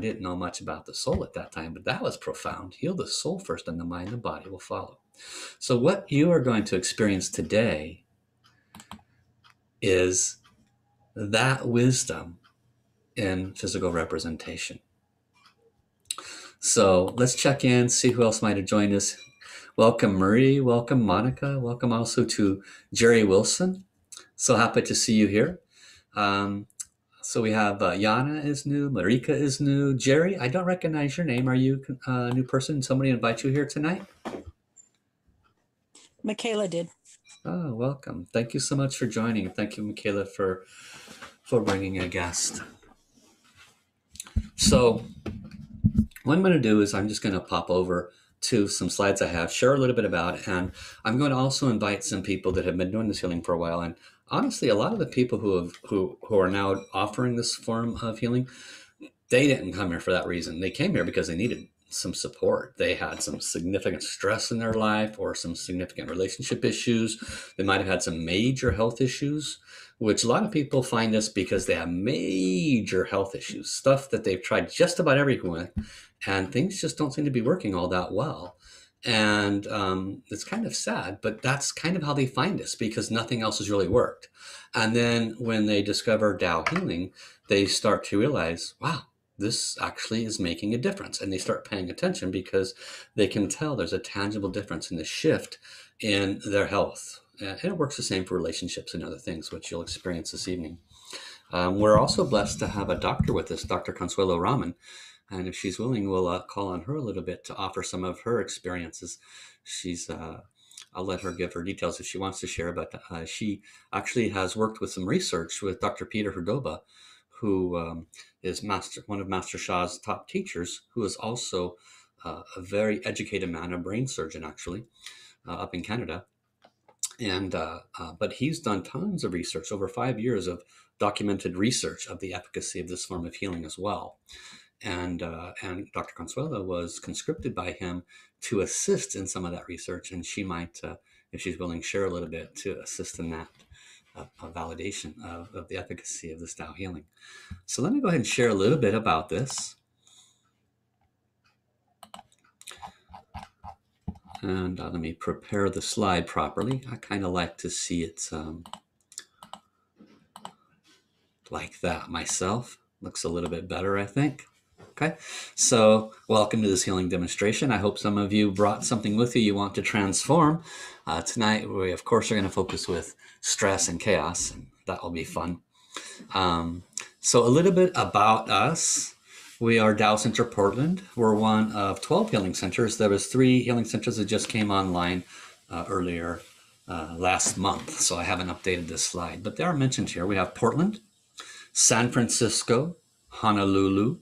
didn't know much about the soul at that time, but that was profound. Heal the soul first, and the mind and body will follow. So what you are going to experience today is that wisdom in physical representation. So let's check in, see who else might have joined us. Welcome, Marie. Welcome, Monica. Welcome also to Jerry Wilson. So happy to see you here. So we have Yana is new, Marika is new. Jerry, I don't recognize your name. Are you a new person? Somebody invite you here tonight? Michaela did. Oh, welcome. Thank you so much for joining. Thank you, Michaela, for bringing a guest. So what I'm going to do is I'm just going to pop over to some slides I have, share a little bit about it, and I'm going to also invite some people that have been doing this healing for a while. And honestly, a lot of the people who are now offering this form of healing, they didn't come here for that reason. They came here because they needed some support. They had some significant stress in their life or some significant relationship issues. They might have had some major health issues, which a lot of people find us because they have major health issues, stuff that they've tried just about everywhere, and things just don't seem to be working all that well. And it's kind of sad, but that's kind of how they find us, because nothing else has really worked. And then when they discover Tao Healing, they start to realize, wow, this actually is making a difference. And they start paying attention because they can tell there's a tangible difference in the shift in their health. And it works the same for relationships and other things, which you'll experience this evening. We're also blessed to have a doctor with us, Dr. Consuelo Raman. And if she's willing, we'll call on her a little bit to offer some of her experiences. I'll let her give her details if she wants to share, but she actually has worked with some research with Dr. Peter Hurdoba, who is one of Master Sha's top teachers, who is also a very educated man, a brain surgeon, actually, up in Canada. And but he's done tons of research, over 5 years of documented research of the efficacy of this form of healing as well. And Dr. Consuelo was conscripted by him to assist in some of that research, and she might, if she's willing, share a little bit to assist in that validation of the efficacy of this Tao healing. So let me go ahead and share a little bit about this. And let me prepare the slide properly. I kind of like to see it like that myself. Looks a little bit better, I think. Okay, so welcome to this healing demonstration. I hope some of you brought something with you want to transform. Tonight, we, of course, are going to focus with stress and chaos, and that will be fun. So a little bit about us. We are Dow Center Portland. We're one of 12 healing centers. There was 3 healing centers that just came online earlier last month, so I haven't updated this slide, but they are mentioned here. We have Portland, San Francisco, Honolulu,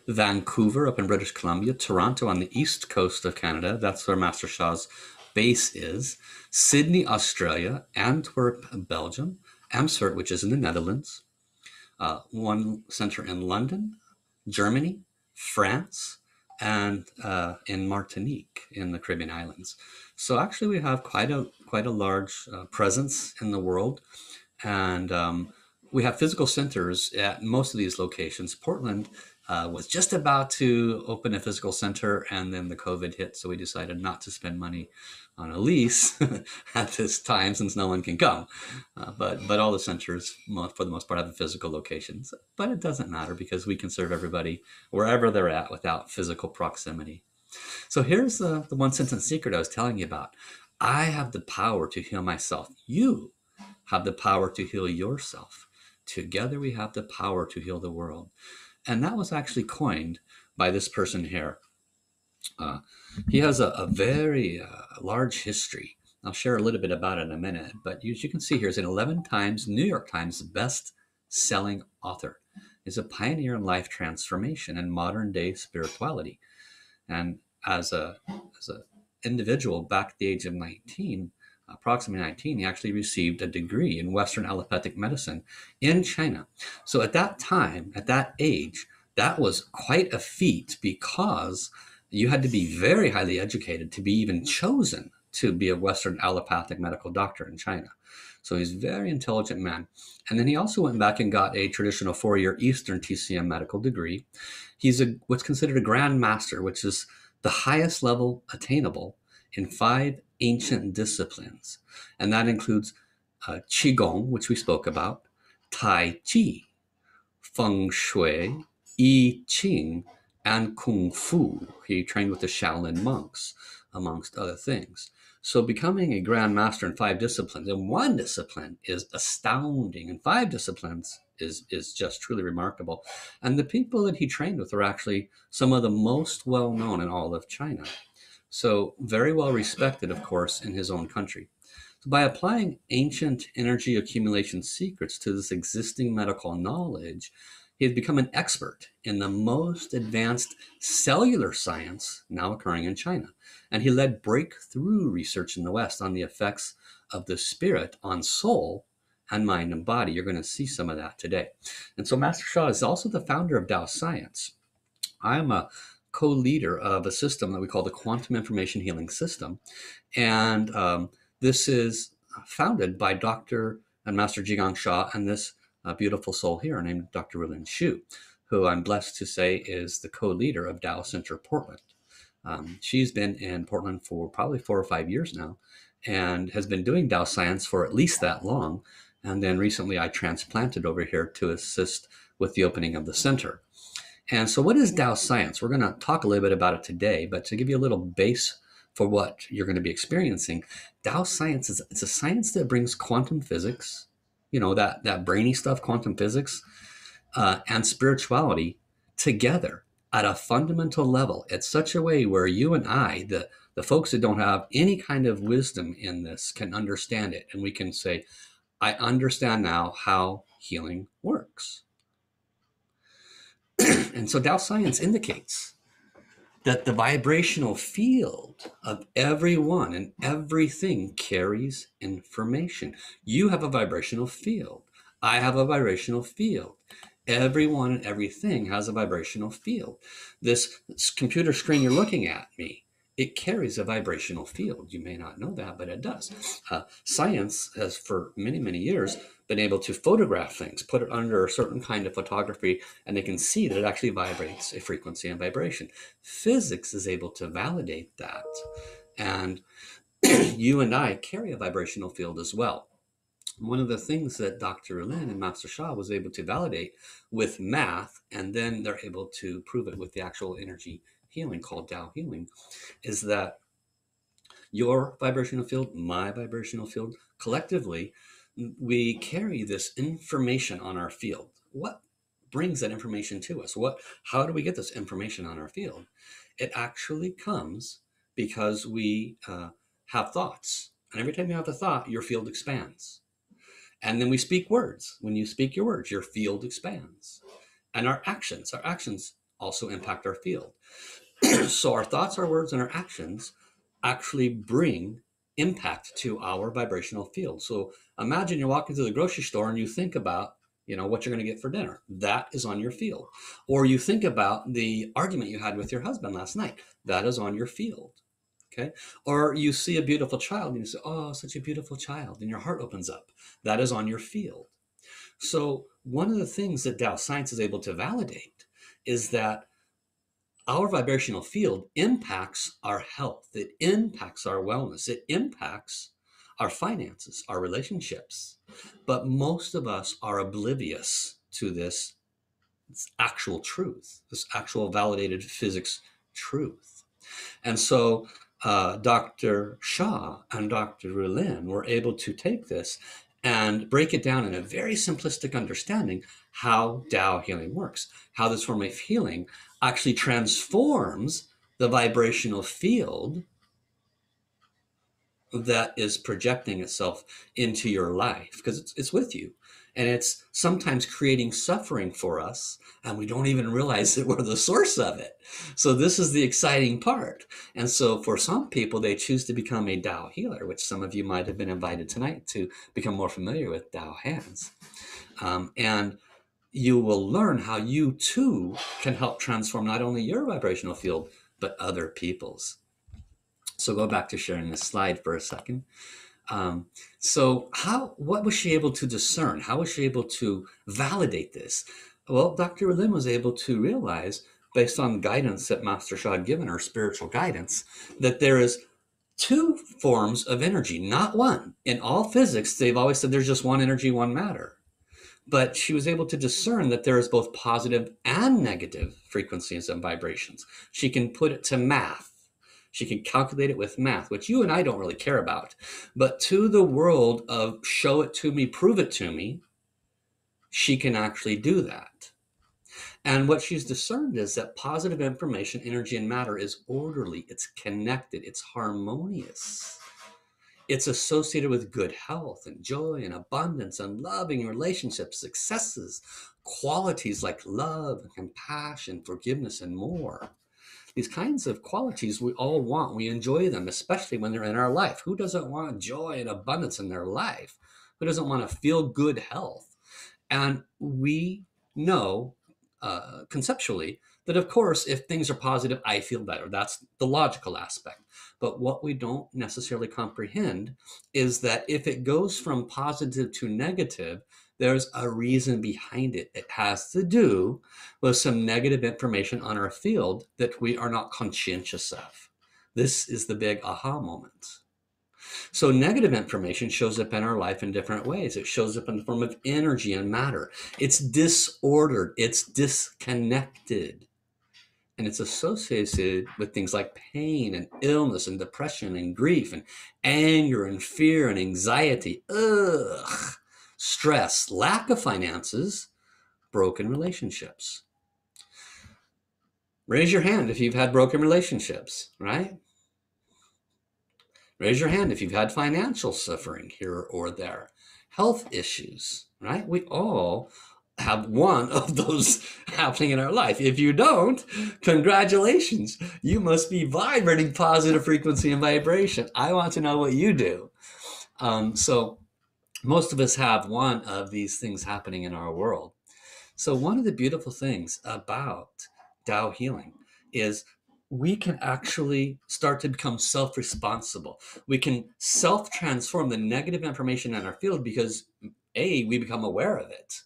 Vancouver up in British Columbia, Toronto on the east coast of Canada, that's where Master Sha's base is, Sydney, Australia, Antwerp, Belgium, Amsterdam, which is in the Netherlands, one center in London, Germany, France, and in Martinique in the Caribbean islands. So actually we have quite a large presence in the world, and we have physical centers at most of these locations. Portland was just about to open a physical center, and then the COVID hit, so we decided not to spend money on a lease at this time since no one can come. But all the centers, for the most part, have physical locations. But it doesn't matter because we can serve everybody wherever they're at without physical proximity. So here's the one sentence secret I was telling you about. I have the power to heal myself. You have the power to heal yourself. Together we have the power to heal the world. And that was actually coined by this person here. He has a very large history. I'll share a little bit about it in a minute. But as you can see here, he's an 11 times New York Times best-selling author. He's a pioneer in life transformation and modern-day spirituality. And as an individual back at the age of 19, approximately 19, he actually received a degree in Western allopathic medicine in China. So at that time, at that age, that was quite a feat because you had to be very highly educated to be even chosen to be a Western allopathic medical doctor in China. So he's a very intelligent man. And then he also went back and got a traditional 4-year Eastern TCM medical degree. He's what's considered a Grand Master, which is the highest level attainable in 5 ancient disciplines. And that includes Qigong, which we spoke about, Tai Chi, Feng Shui, I Ching, and Kung Fu. He trained with the Shaolin monks, amongst other things. So becoming a Grand Master in 5 disciplines, in 1 discipline, is astounding. In 5 disciplines is just truly remarkable. And the people that he trained with are actually some of the most well-known in all of China. So very well respected, of course, in his own country. So by applying ancient energy accumulation secrets to this existing medical knowledge, he had become an expert in the most advanced cellular science now occurring in China. And he led breakthrough research in the West on the effects of the spirit on soul and mind and body. You're going to see some of that today. And so Master Sha is also the founder of Dow Science. I'm a co-leader of a system that we call the Quantum Information Healing System. And this is founded by Dr. and Master Jigang Sha and this beautiful soul here named Dr. Rilin Xu, who I'm blessed to say is the co-leader of Dow Center Portland. She's been in Portland for probably 4 or 5 years now and has been doing Dow Science for at least that long. And then recently I transplanted over here to assist with the opening of the center. And so what is Dow Science? We're going to talk a little bit about it today, but to give you a little base for what you're going to be experiencing, Dow Science it's a science that brings quantum physics, that brainy stuff, quantum physics, and spirituality together at a fundamental level at such a way where you and I, the folks that don't have any kind of wisdom in this, can understand it. And we can say, I understand now how healing works. And so Dow Science indicates that the vibrational field of everyone and everything carries information. You have a vibrational field. I have a vibrational field. Everyone and everything has a vibrational field. This computer screen you're looking at me, it carries a vibrational field. You may not know that, but it does. Science has for many, many years been able to photograph things, put it under a certain kind of photography, and they can see that it actually vibrates a frequency and vibration. Physics is able to validate that. And you and I carry a vibrational field as well. One of the things that Dr. Lin and Master Sha was able to validate with math, and then they're able to prove it with the actual energy healing called Tao Healing, is that your vibrational field, my vibrational field, collectively, we carry this information on our field. What brings that information to us? How do we get this information on our field? It actually comes because we have thoughts. And every time you have a thought, your field expands. And then we speak words. When you speak your words, your field expands. And our actions also impact our field. So our thoughts, our words, and our actions actually bring impact to our vibrational field. So imagine you're walking through the grocery store and you think about, what you're going to get for dinner. That is on your field. Or you think about the argument you had with your husband last night. That is on your field. Okay. Or you see a beautiful child and you say, oh, such a beautiful child. And your heart opens up. That is on your field. So one of the things that Tao Science is able to validate is that our vibrational field impacts our health. It impacts our wellness. It impacts our finances, our relationships. But most of us are oblivious to this actual truth, this actual validated physics truth. And so Dr. Sha and Dr. Rulin were able to take this and break it down in a very simplistic understanding how Tao healing works, how this form of healing actually transforms the vibrational field that is projecting itself into your life, because it's with you. And it's sometimes creating suffering for us, and we don't even realize that we're the source of it. So this is the exciting part. And so for some people, they choose to become a Tao healer, which some of you might have been invited tonight to become more familiar with Tao hands. And you will learn how you too can help transform not only your vibrational field, but other people's. So go back to sharing this slide for a second. Um, so what was she able to discern? How was she able to validate this? Well, Dr. Lin was able to realize, based on guidance that Master Sha had given her, spiritual guidance, that there is two forms of energy, not one. In all physics, they've always said there's just one energy, one matter. But she was able to discern that there is both positive and negative frequencies and vibrations. She can put it to math. She can calculate it with math, which you and I don't really care about. But to the world of show it to me, prove it to me, she can actually do that. And what she's discerned is that positive information, energy, and matter is orderly, it's connected, it's harmonious. It's associated with good health and joy and abundance and loving relationships, successes, qualities like love and compassion, forgiveness, and more. These kinds of qualities we all want. We enjoy them, especially when they're in our life. Who doesn't want joy and abundance in their life? Who doesn't want to feel good health? And we know conceptually that, of course, if things are positive, I feel better. That's the logical aspect. But what we don't necessarily comprehend is that if it goes from positive to negative, there's a reason behind it. It has to do with some negative information on our field that we are not conscientious of. This is the big aha moment. So negative information shows up in our life in different ways. It shows up in the form of energy and matter. It's disordered, it's disconnected, and it's associated with things like pain and illness and depression and grief and anger and fear and anxiety, stress, lack of finances, broken relationships. Raise your hand if you've had broken relationships, right? Raise your hand if you've had financial suffering here or there, health issues, right? We all have one of those happening in our life. If you don't, congratulations. You must be vibrating positive frequency and vibration. I want to know what you do. So most of us have one of these things happening in our world. So one of the beautiful things about Tao Healing is we can actually start to become self-responsible. We can self-transform the negative information in our field because we become aware of it,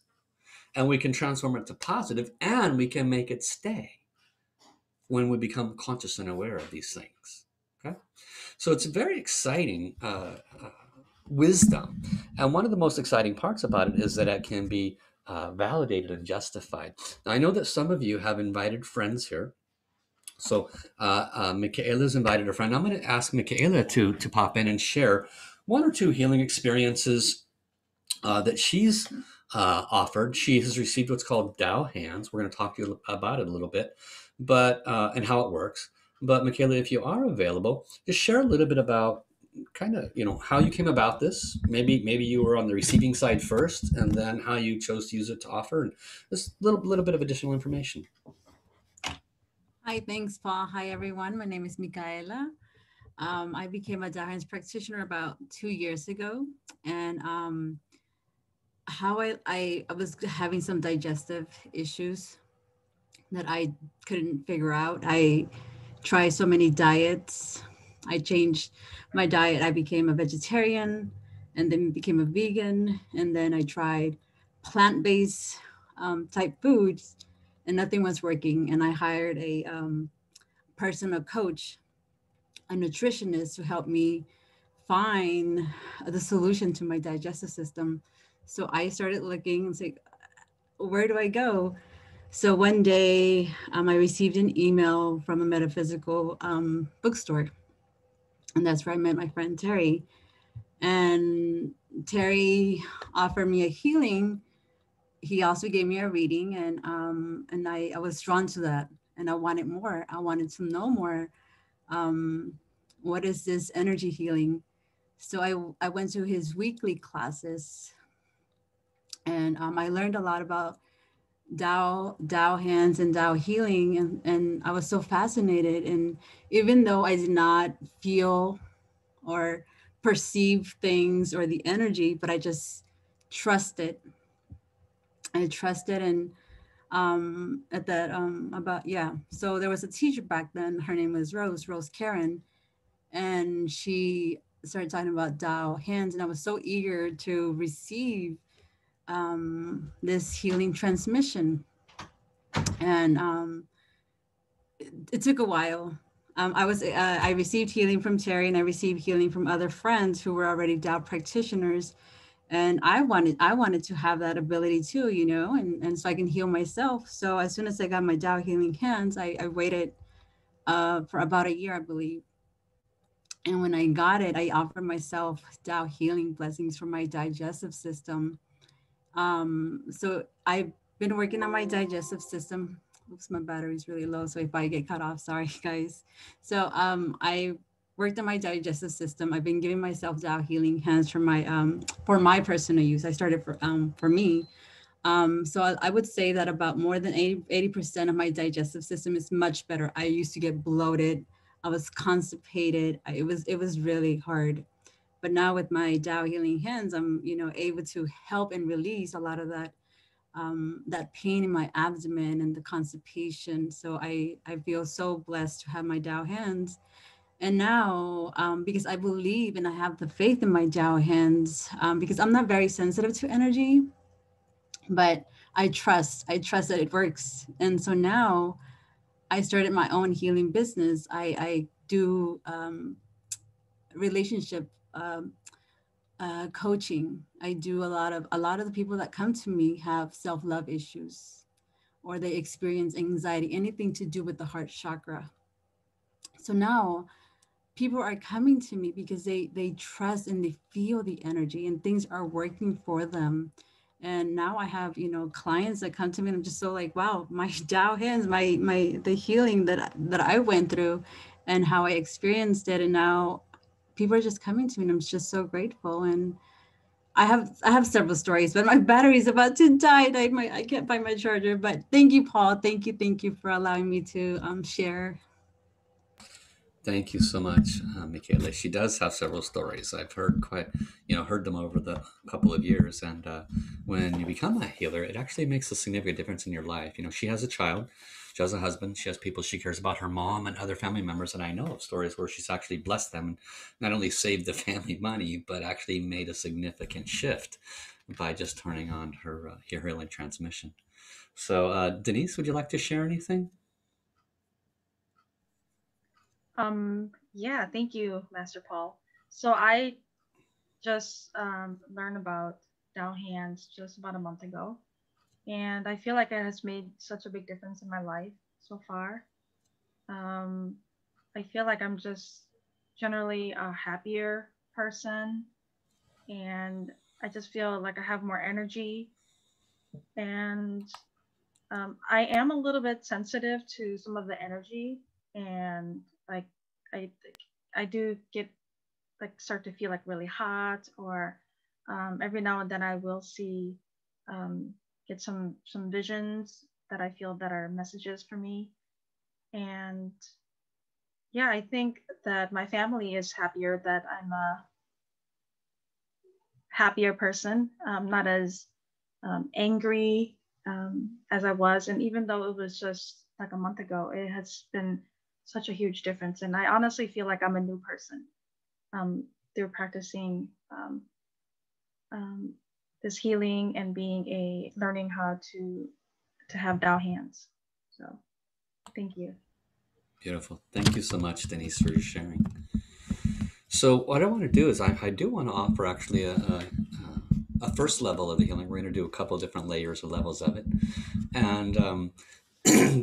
and we can transform it to positive, and we can make it stay when we become conscious and aware of these things. Okay, so it's very exciting wisdom, and one of the most exciting parts about it is that it can be validated and justified. Now, I know that some of you have invited friends here. So Michaela's invited a friend. I'm going to ask Michaela to pop in and share one or two healing experiences that she's offered. She has received what's called Dow hands. We're going to talk to you about it a little bit, but and how it works. But Michaela, if you are available, just share a little bit about kind of how you came about this. Maybe you were on the receiving side first, and then how you chose to use it to offer, and just a little bit of additional information. Hi, thanks, Paul. Hi, everyone. My name is Micaela. I became a Dahans practitioner about 2 years ago, and how I was having some digestive issues that I couldn't figure out. I tried so many diets. I changed my diet. I became a vegetarian, and then became a vegan, and then I tried plant-based type foods, and nothing was working. And I hired a personal coach, a nutritionist, to help me find the solution to my digestive system. So I started looking and say, where do I go? So one day, I received an email from a metaphysical bookstore, and that's where I met my friend Terry. And Terry offered me a healing. He also gave me a reading, and I was drawn to that, and I wanted more. I wanted to know more. Um, what is this energy healing? So I went to his weekly classes, and I learned a lot about Tao hands and Tao healing, and I was so fascinated. And even though I did not feel or perceive things or the energy, but I just trusted. I trusted, and at that about yeah. So there was a teacher back then. Her name was Rose Karen, and she started talking about Tao hands, and I was so eager to receive this healing transmission. And it took a while. I received healing from Terry, and I received healing from other friends who were already Tao practitioners, and I wanted to have that ability too, and so I can heal myself. So as soon as I got my Tao healing hands, I waited for about a year, I believe. And when I got it, I offered myself Tao healing blessings for my digestive system. So I've been working on my digestive system. Oops, my battery's really low. So if I get cut off, sorry, guys. So I worked on my digestive system. I've been giving myself Tao healing hands for my personal use. I started for me. So I would say that about more than 80% of my digestive system is much better. I used to get bloated. I was constipated. It was really hard. But now with my Tao healing hands, I'm able to help and release a lot of that pain in my abdomen and the constipation. So I feel so blessed to have my Tao hands. And now, because I believe and I have the faith in my Tao hands, because I'm not very sensitive to energy, but I trust that it works. And so now I started my own healing business. I do relationship coaching. I do a lot of the people that come to me have self-love issues, or they experience anxiety, anything to do with the heart chakra. So now people are coming to me because they trust and they feel the energy, and things are working for them. And now I have clients that come to me, and I'm just so like, wow, my Tao hands, my the healing that I went through and how I experienced it. And now people are just coming to me, and I'm just so grateful. And I have several stories, but my battery is about to die. I can't find my charger. But thank you, Paul. Thank you for allowing me to share. Thank you so much, Michaela. She does have several stories. I've heard heard them over the couple of years. And when you become a healer, it actually makes a significant difference in your life. She has a child, she has a husband, she has people she cares about, her mom and other family members. And I know of stories where she's actually blessed them and not only saved the family money, but actually made a significant shift by just turning on her healing transmission. So, Denise, would you like to share anything? Yeah, thank you, Master Paul. So I just learned about down hands just about a month ago, and I feel like it has made such a big difference in my life so far. Um, I feel like I'm just generally a happier person, and I just feel like I have more energy, and I am a little bit sensitive to some of the energy, and like I I do get like start to feel like really hot, or every now and then I will see um, get some visions that I feel that are messages for me. And yeah, I think that my family is happier that I'm a happier person, not as angry as I was. And even though it was just like a month ago, it has been such a huge difference. And I honestly feel like I'm a new person um, through practicing um, this healing and being a learning how to have Dao hands. So thank you. Beautiful. Thank you so much, Denise, for your sharing. So what I want to do is I do want to offer actually a first level of the healing. We're going to do a couple of different layers or levels of it. And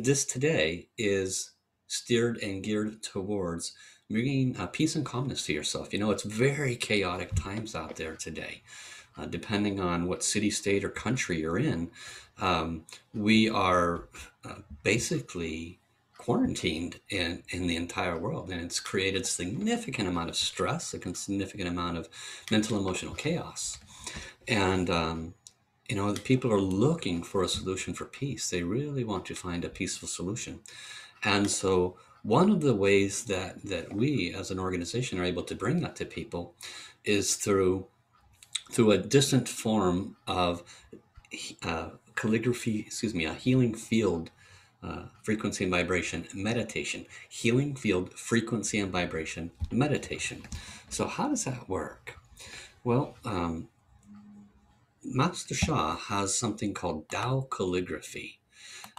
this today is steered and geared towards bringing peace and calmness to yourself. It's very chaotic times out there today. Depending on what city, state, or country you're in, we are basically quarantined in the entire world, and it's created significant amount of stress, a significant amount of mental emotional chaos. And the people are looking for a solution for peace. They really want to find a peaceful solution. And so one of the ways that we as an organization are able to bring that to people is through a distant form of calligraphy, a healing field frequency and vibration meditation. Healing field frequency and vibration meditation. So how does that work? Well, Master Sha has something called Tao Calligraphy,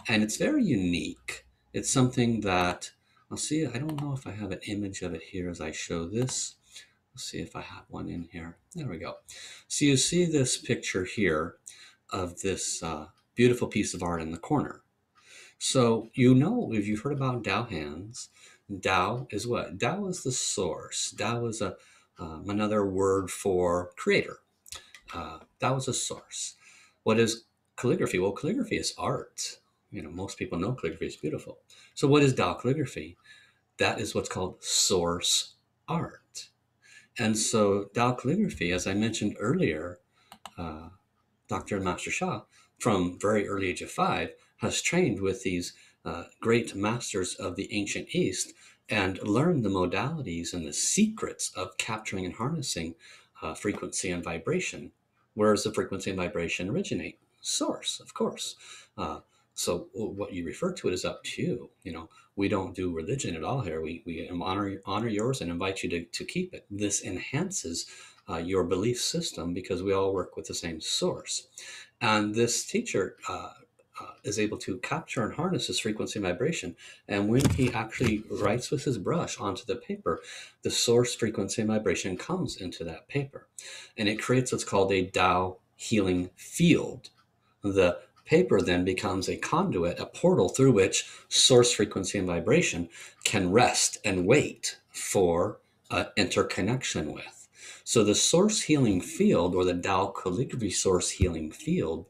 and it's very unique. It's something that I'll see. I don't know if I have an image of it here as I show this. Let's see if I have one in here. There we go. So you see this picture here of this beautiful piece of art in the corner. So you know, if you've heard about Tao hands, Tao is what? Tao is the source. Tao is another word for creator. Tao is a source. What is calligraphy? Well, calligraphy is art. You know, most people know calligraphy is beautiful. So what is Tao calligraphy? That is what's called source art. And so Tao calligraphy, as I mentioned earlier, Dr. Master Sha, from very early age of 5, has trained with these great masters of the ancient East and learned the modalities and the secrets of capturing and harnessing frequency and vibration. Where does the frequency and vibration originate? Source, of course. So what you refer to it is up to you. You know, we don't do religion at all here. We honor yours and invite you to keep it. This enhances your belief system because we all work with the same source. And this teacher is able to capture and harness this frequency and vibration. And when he actually writes with his brush onto the paper, the source frequency and vibration comes into that paper. And it creates what's called a Tao healing field. The paper then becomes a conduit, a portal through which source frequency and vibration can rest and wait for interconnection with. So the source healing field, or the Tao calligraphy source healing field,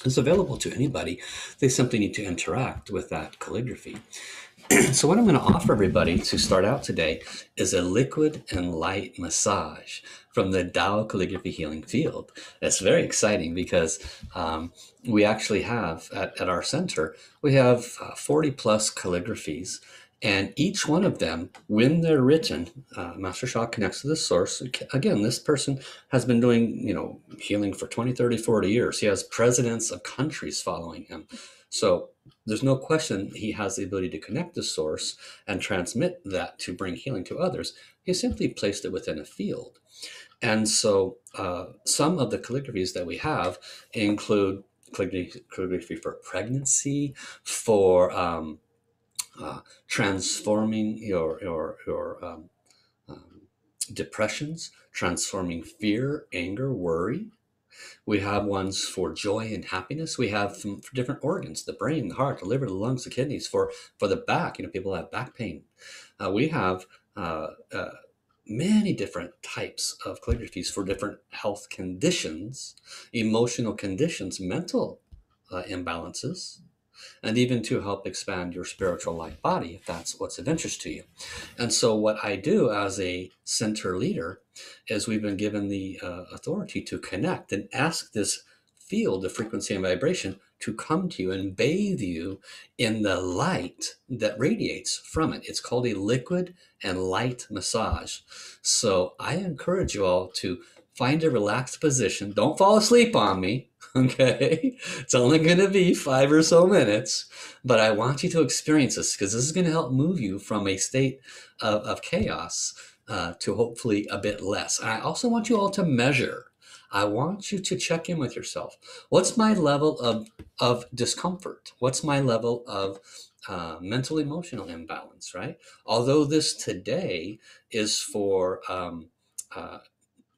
is available to anybody. They simply need to interact with that calligraphy. So what I'm going to offer everybody to start out today is a liquid and light massage from the Tao calligraphy healing field. It's very exciting because we actually have at our center, we have 40 plus calligraphies. And each one of them, when they're written, Master Sha connects to the source. Again, this person has been doing, healing for 20, 30, 40 years. He has presidents of countries following him. So there's no question he has the ability to connect the source and transmit that to bring healing to others. He simply placed it within a field. And so some of the calligraphies that we have include calligraphy for pregnancy, for transforming your depressions, transforming fear, anger, worry. We have ones for joy and happiness. We have them for different organs: the brain, the heart, the liver, the lungs, the kidneys. For the back, people have back pain. We have many different types of calligraphies for different health conditions, emotional conditions, mental imbalances, and even to help expand your spiritual life body, if that's what's of interest to you. And so what I do as a center leader is we've been given the authority to connect and ask this field of frequency and vibration to come to you and bathe you in the light that radiates from it. It's called a liquid and light massage. So I encourage you all to find a relaxed position. Don't fall asleep on me. Okay, it's only going to be 5 or so minutes, but I want you to experience this because this is going to help move you from a state of chaos to hopefully a bit less. And I also want you all to measure. I want you to check in with yourself. What's my level of discomfort? What's my level of mental emotional imbalance, right? Although this today is for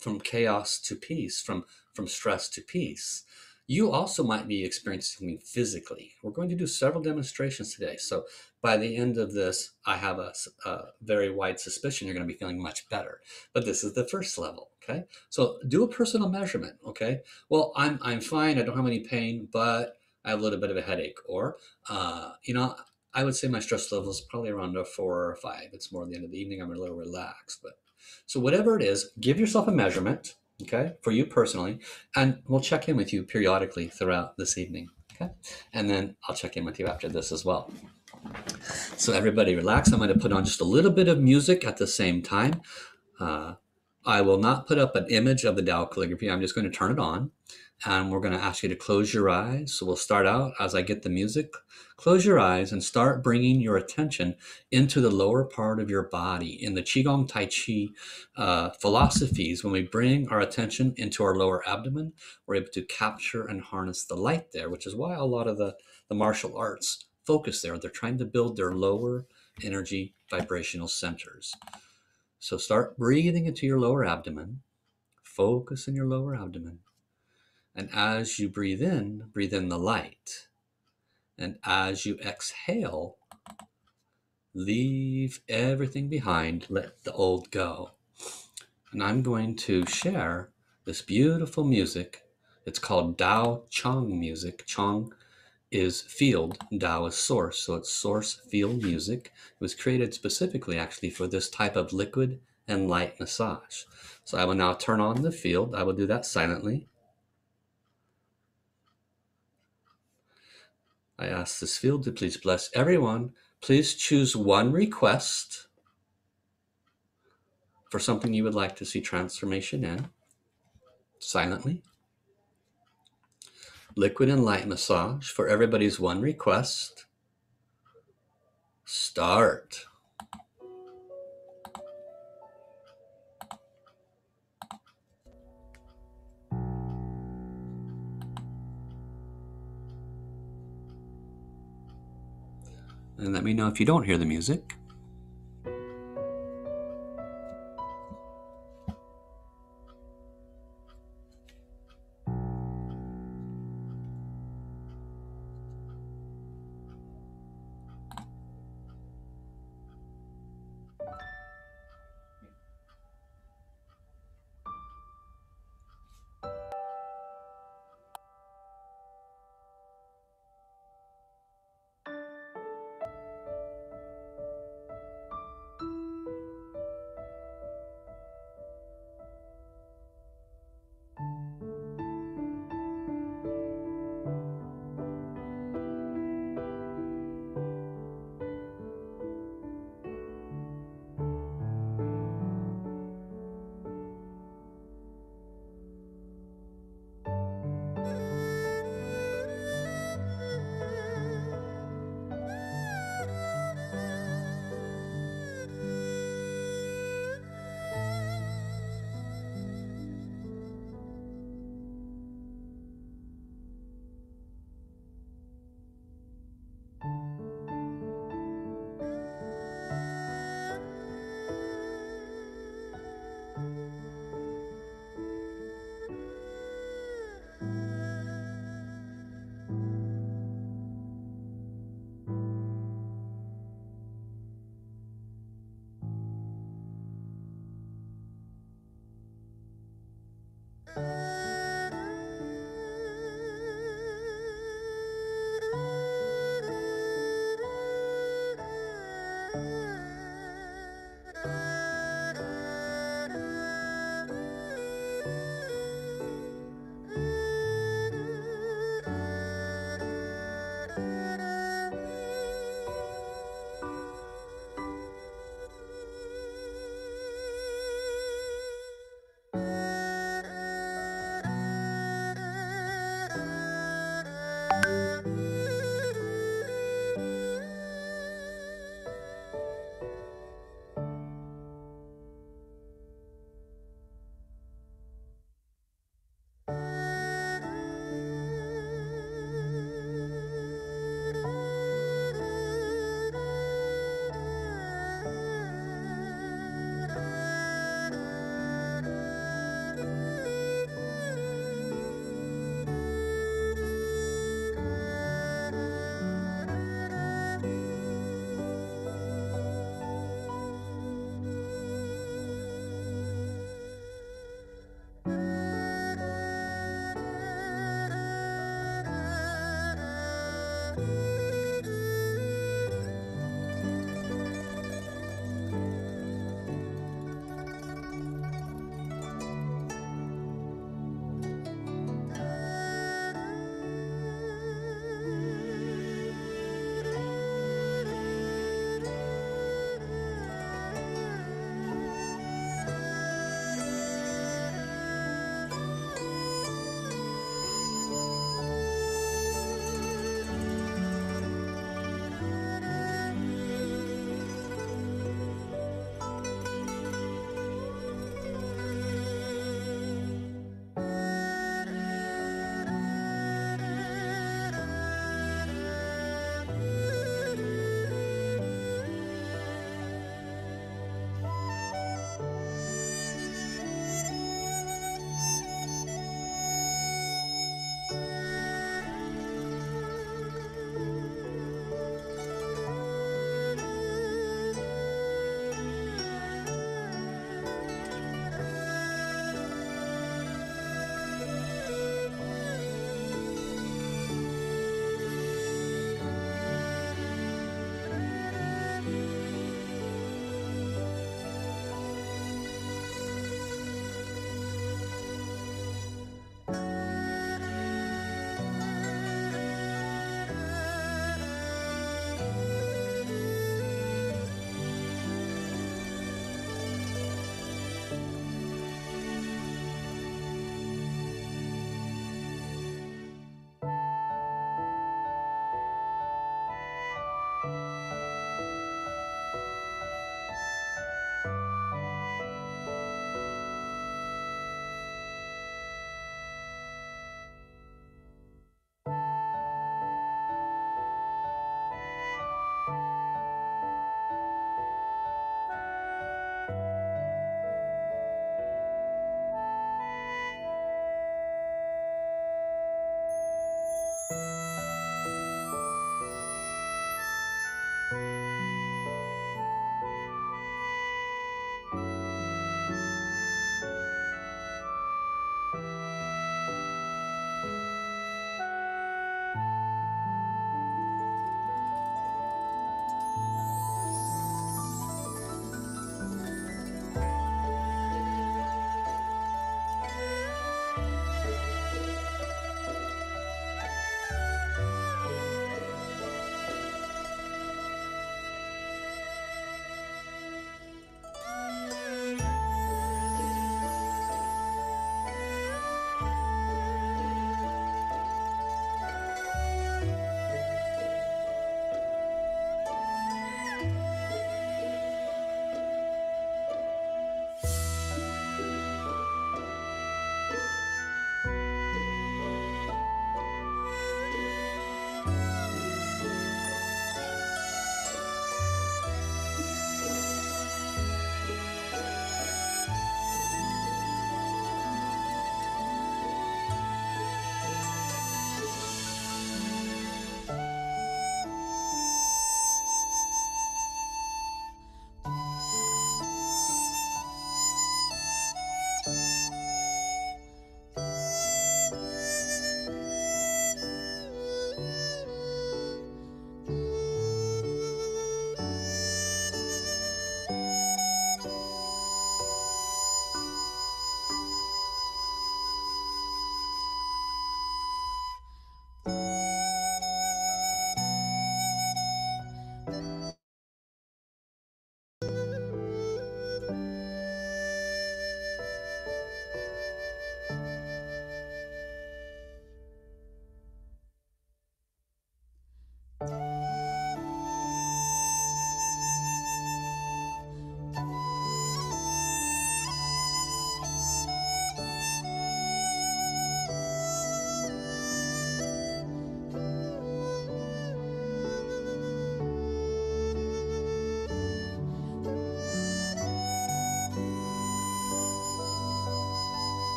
from chaos to peace, from stress to peace, you also might be experiencing something physically. We're going to do several demonstrations today. So by the end of this, I have a very wide suspicion you're going to be feeling much better. But this is the first level, okay? So do a personal measurement, okay? Well, I'm fine. I don't have any pain, but I have a little bit of a headache. Or, I would say my stress level is probably around a 4 or 5. It's more at the end of the evening. I'm a little relaxed. But so whatever it is, give yourself a measurement, okay, for you personally, and we'll check in with you periodically throughout this evening, okay? And then I'll check in with you after this as well. So everybody relax. I'm going to put on just a little bit of music at the same time. I will not put up an image of the Tao calligraphy. I'm just going to turn it on, and we're going to ask you to close your eyes. So we'll start out as I get the music. Close your eyes and start bringing your attention into the lower part of your body. In the Qigong Tai Chi philosophies, when we bring our attention into our lower abdomen, we're able to capture and harness the light there, which is why a lot of the martial arts focus there. They're trying to build their lower energy vibrational centers. So start breathing into your lower abdomen. Focus in your lower abdomen. And as you breathe in the light. And as you exhale, leave everything behind. Let the old go. And I'm going to share this beautiful music. It's called Dao Chang music. Chang is field, Tao is source, so it's source field music. It was created specifically actually for this type of liquid and light massage. So I will now turn on the field. I will do that silently. I ask this field to please bless everyone. Please choose one request for something you would like to see transformation in, silently. Liquid and light massage for everybody's one request. Start. And let me know if you don't hear the music.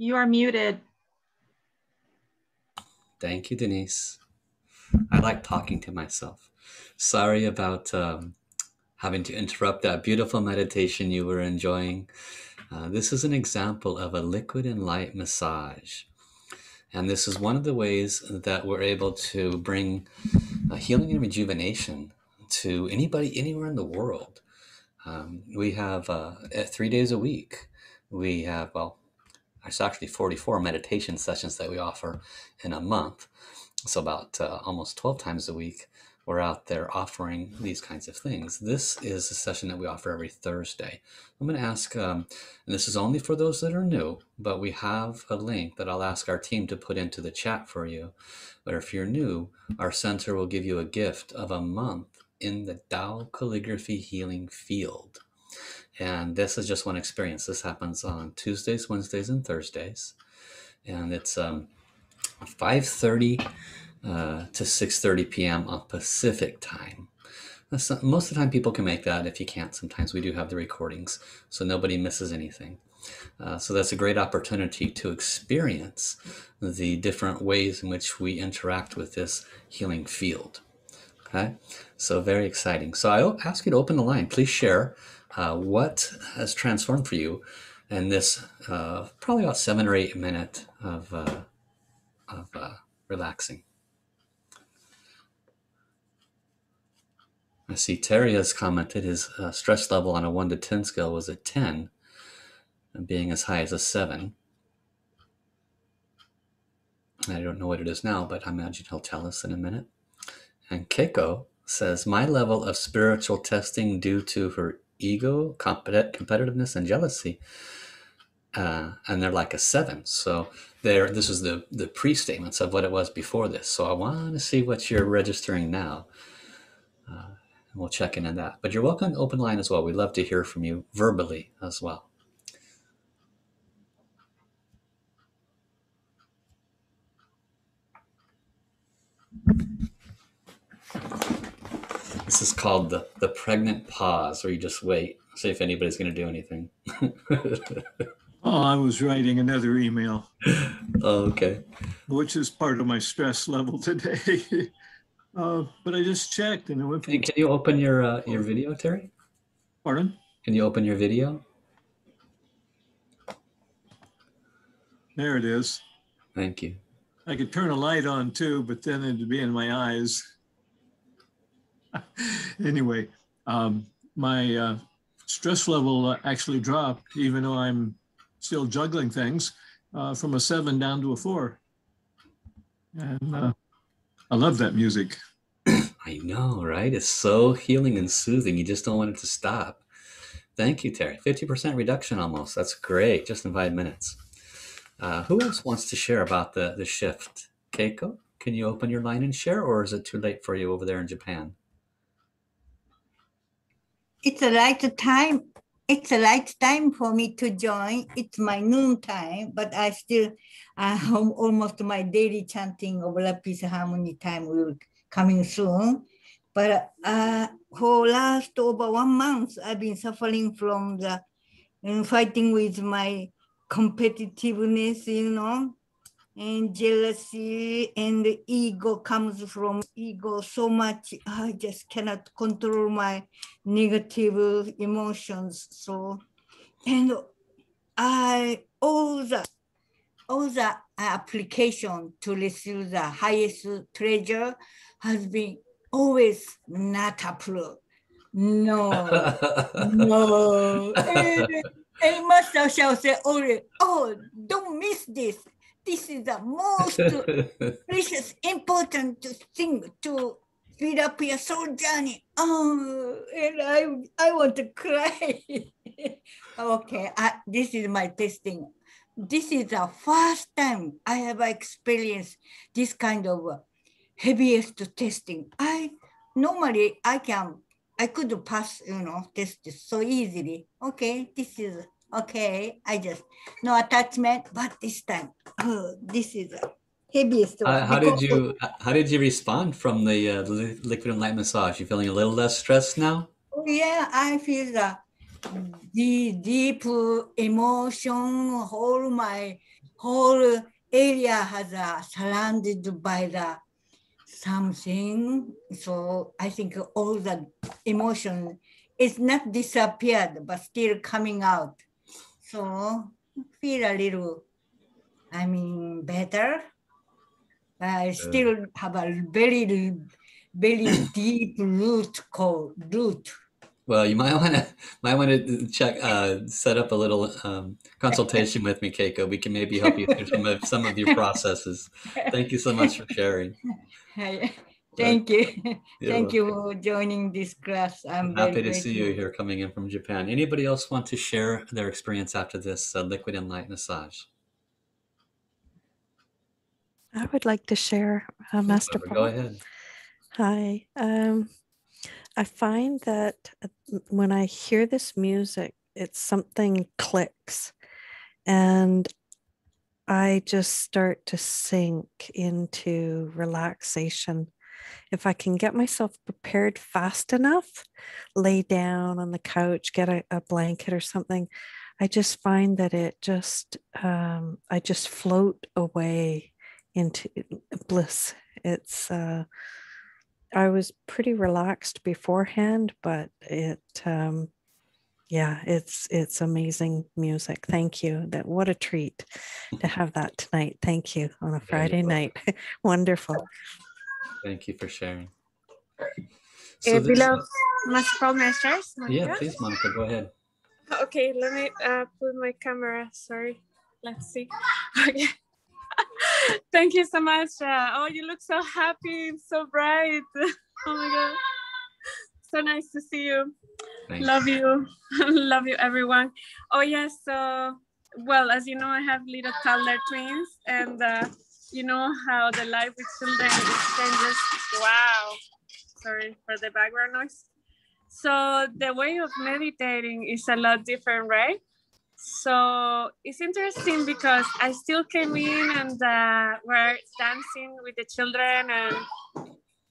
You are muted. Thank you, Denise. I like talking to myself. Sorry about having to interrupt that beautiful meditation you were enjoying. This is an example of a liquid and light massage. And this is one of the ways that we're able to bring healing and rejuvenation to anybody anywhere in the world. We have 3 days a week. We have, well, it's actually 44 meditation sessions that we offer in a month. So about almost 12 times a week, we're out there offering these kinds of things. This is a session that we offer every Thursday. I'm going to ask, and this is only for those that are new, but we have a link that I'll ask our team to put into the chat for you. But if you're new, our center will give you a gift of a month in the Tao Calligraphy Healing field. And this is just one experience. This happens on Tuesdays, Wednesdays, and Thursdays. And it's 5:30 to 6:30 p.m. on Pacific time. Most of the time people can make that. If you can't, sometimes we do have the recordings, so nobody misses anything. So that's a great opportunity to experience the different ways in which we interact with this healing field. Okay, so very exciting. So I'll ask you to open the line. Please share what has transformed for you in this probably about 7 or 8 minutes of relaxing. I see Terry has commented his stress level on a 1 to 10 scale was a 10, and being as high as a 7. I don't know what it is now, but I imagine he'll tell us in a minute. And Keiko says, my level of spiritual testing due to her ego, competitiveness, and jealousy. And they're like a 7. So this is the pre-statements of what it was before this. So I want to see what you're registering now. And we'll check in on that. But you're welcome to open line as well. We'd love to hear from you verbally as well. This is called the pregnant pause, where you just wait, see if anybody's going to do anything. Oh, I was writing another email. Oh, okay. Which is part of my stress level today. But I just checked and it went. Can you open your video, Terry? Pardon? Can you open your video? There it is. Thank you. I could turn a light on too, but then it'd be in my eyes. Anyway, my stress level actually dropped, even though I'm still juggling things, from a 7 down to a 4. And I love that music. I know, right? It's so healing and soothing. You just don't want it to stop. Thank you, Terry. 50% reduction almost. That's great, just in 5 minutes. Who else wants to share about the shift? Keiko, can you open your line and share, or is it too late for you over there in Japan? It's the right time. It's the right time for me to join. It's my noon time, but I still almost my daily chanting of La Peace Harmony time will coming soon. But for last over 1 month, I've been suffering from the fighting with my competitiveness, and jealousy and ego comes from ego so much. I just cannot control my negative emotions. So, and all the application to receive the highest treasure has been always not approved. No, no. And Master shall say, oh, don't miss this. This is the most precious, important thing to speed up your soul journey. Oh, and I want to cry. Okay, this is my testing. This is the first time I have experienced this kind of heaviest testing. Normally I could pass, test so easily. Okay, this is okay. I just no attachment, but this time, this is the heaviest one. How did you respond from the liquid and light massage? You feeling a little less stressed now? Yeah, I feel the deep emotion, all my whole area has surrounded by the something. So I think all the emotion is not disappeared, but still coming out. So feel a little, better. I still have a very, very deep root. Well, you might want to check set up a little consultation with me, Keiko. We can maybe help you through some of your processes. Thank you so much for sharing. Thank you. You're Thank you welcome. for joining this class. I'm Happy very to see you here coming in from Japan. Anybody else want to share their experience after this liquid and light massage? I would like to share, Master Go Paul. ahead. Hi. I find that when I hear this music, it's something clicks and I just start to sink into relaxation. If I can get myself prepared fast enough, lay down on the couch, get a blanket or something, I just find that I just float away into bliss. It's I was pretty relaxed beforehand, but it's amazing music. Thank you. What a treat to have that tonight. Thank you on a Friday night. Wonderful. Thank you for sharing. Beloved Master Paul Masters. Yeah, please, Monica, go ahead. Okay, let me put my camera. Sorry. Let's see. Okay. Thank you so much. You look so happy, so bright. Oh my God. So nice to see you. Thanks. Love you. Love you, everyone. Oh, yes. Well, as you know, I have little toddler twins, and you know how the life with children changes. Wow. Sorry for the background noise. So the way of meditating is a lot different, right? So it's interesting because I still came in and we're dancing with the children,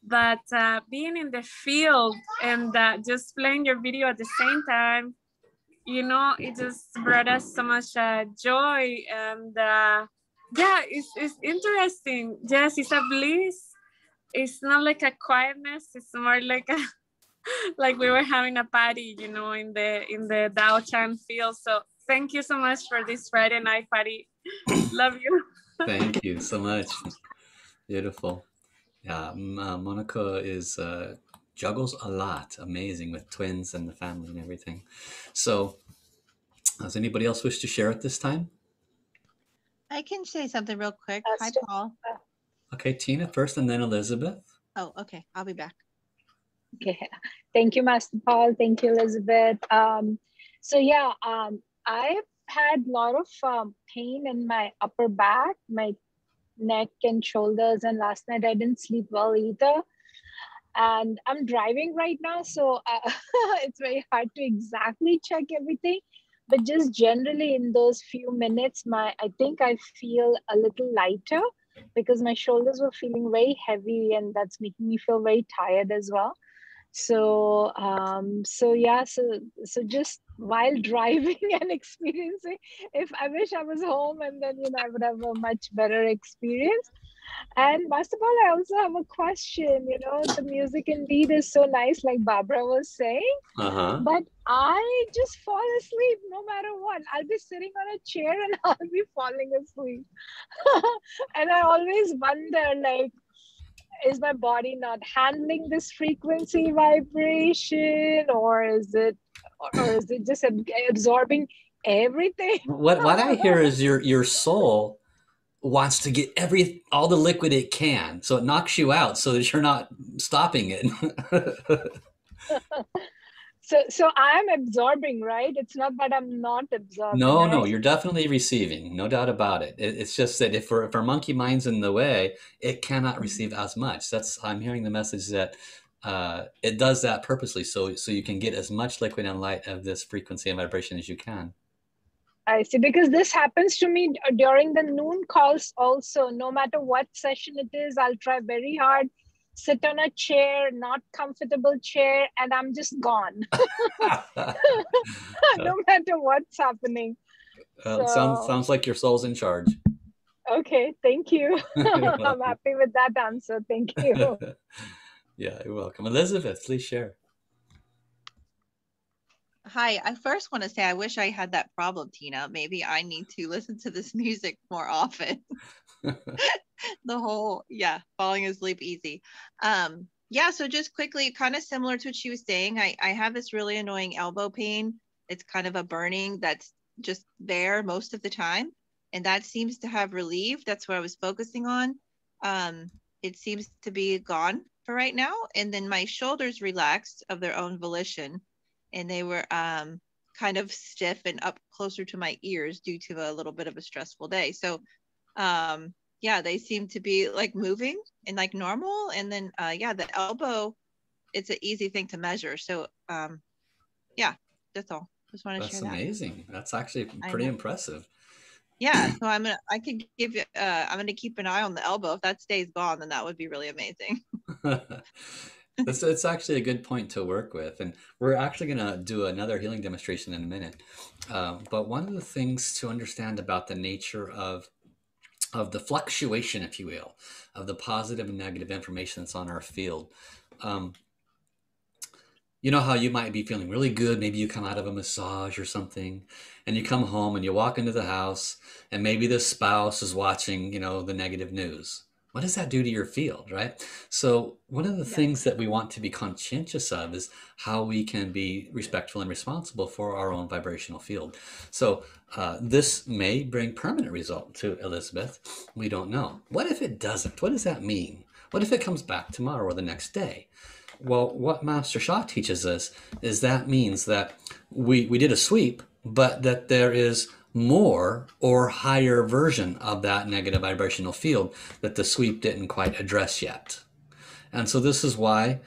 but being in the field and just playing your video at the same time, you know, it just brought us so much joy. And it's interesting. Yes, it's a bliss. It's not like a quietness. It's more like like we were having a party, you know, in the Dao Chan field. So thank you so much for this Friday night party. Love you. Thank you so much. Beautiful. Yeah, Monica is juggles a lot. Amazing with twins and the family and everything. So, does anybody else wish to share at this time? I can say something real quick. Hi, Paul. Okay, Tina first, and then Elizabeth. Oh, okay. I'll be back. Okay. Thank you, Master Paul. Thank you, Elizabeth. I've had a lot of pain in my upper back, my neck and shoulders, and last night I didn't sleep well either. And I'm driving right now, so it's very hard to exactly check everything. But just generally in those few minutes, I think I feel a little lighter because my shoulders were feeling very heavy, and that's making me feel very tired as well. So just while driving and experiencing, if I wish I was home, and then I would have a much better experience. And Master Paul, I also have a question. The music indeed is so nice, like Barbara was saying. But I just fall asleep no matter what. I'll be sitting on a chair and I'll be falling asleep. And I always wonder, like, is my body not handling this frequency vibration, or is it just absorbing everything? What I hear is your soul wants to get all the liquid it can, so it knocks you out so that you're not stopping it. So I'm absorbing, right? It's not that I'm not absorbing. No, you're definitely receiving, no doubt about it. It's just that if our monkey mind's in the way, it cannot receive as much. I'm hearing the message that it does that purposely, so you can get as much liquid and light of this frequency and vibration as you can. I see, because this happens to me during the noon calls also. No matter what session it is, I'll try very hard, sit on a chair, not comfortable chair, and I'm just gone. No matter what's happening. Sounds like your soul's in charge. Okay, thank you. You're I'm welcome. happy with that answer. Thank you. Yeah, you're welcome. Elizabeth, please share. Hi, I first want to say I wish I had that problem, Tina. Maybe I need to listen to this music more often. The whole, yeah, falling asleep easy. Yeah, so just quickly, kind of similar to what she was saying, I have this really annoying elbow pain. It's kind of a burning that's just there most of the time. And that seems to have relieved. That's what I was focusing on. It seems to be gone for right now. And then my shoulders relaxed of their own volition. And they were kind of stiff and up closer to my ears due to a little bit of a stressful day. So yeah, they seem to be like moving and like normal. And then yeah, the elbow, it's an easy thing to measure. So yeah, that's all. Just want to That's share that. amazing. That's actually I pretty know. impressive. Yeah, so I could give you I'm gonna keep an eye on the elbow. If that stays gone, then that would be really amazing. It's actually a good point to work with. And we're actually going to do another healing demonstration in a minute. But one of the things to understand about the nature of the fluctuation, if you will, of the positive and negative information that's on our field. You know how you might be feeling really good, maybe you come out of a massage or something, and you come home and you walk into the house, and maybe the spouse is watching, the negative news. What does that do to your field, right? So one of the things that we want to be conscientious of is how we can be respectful and responsible for our own vibrational field. So this may bring permanent result to Elizabeth. We don't know. What if it doesn't? What does that mean? What if it comes back tomorrow or the next day? Well, what Master Sha teaches us is that means that we did a sweep, but that there is more or higher version of that negative vibrational field that the sweep didn't quite address yet. And so this is why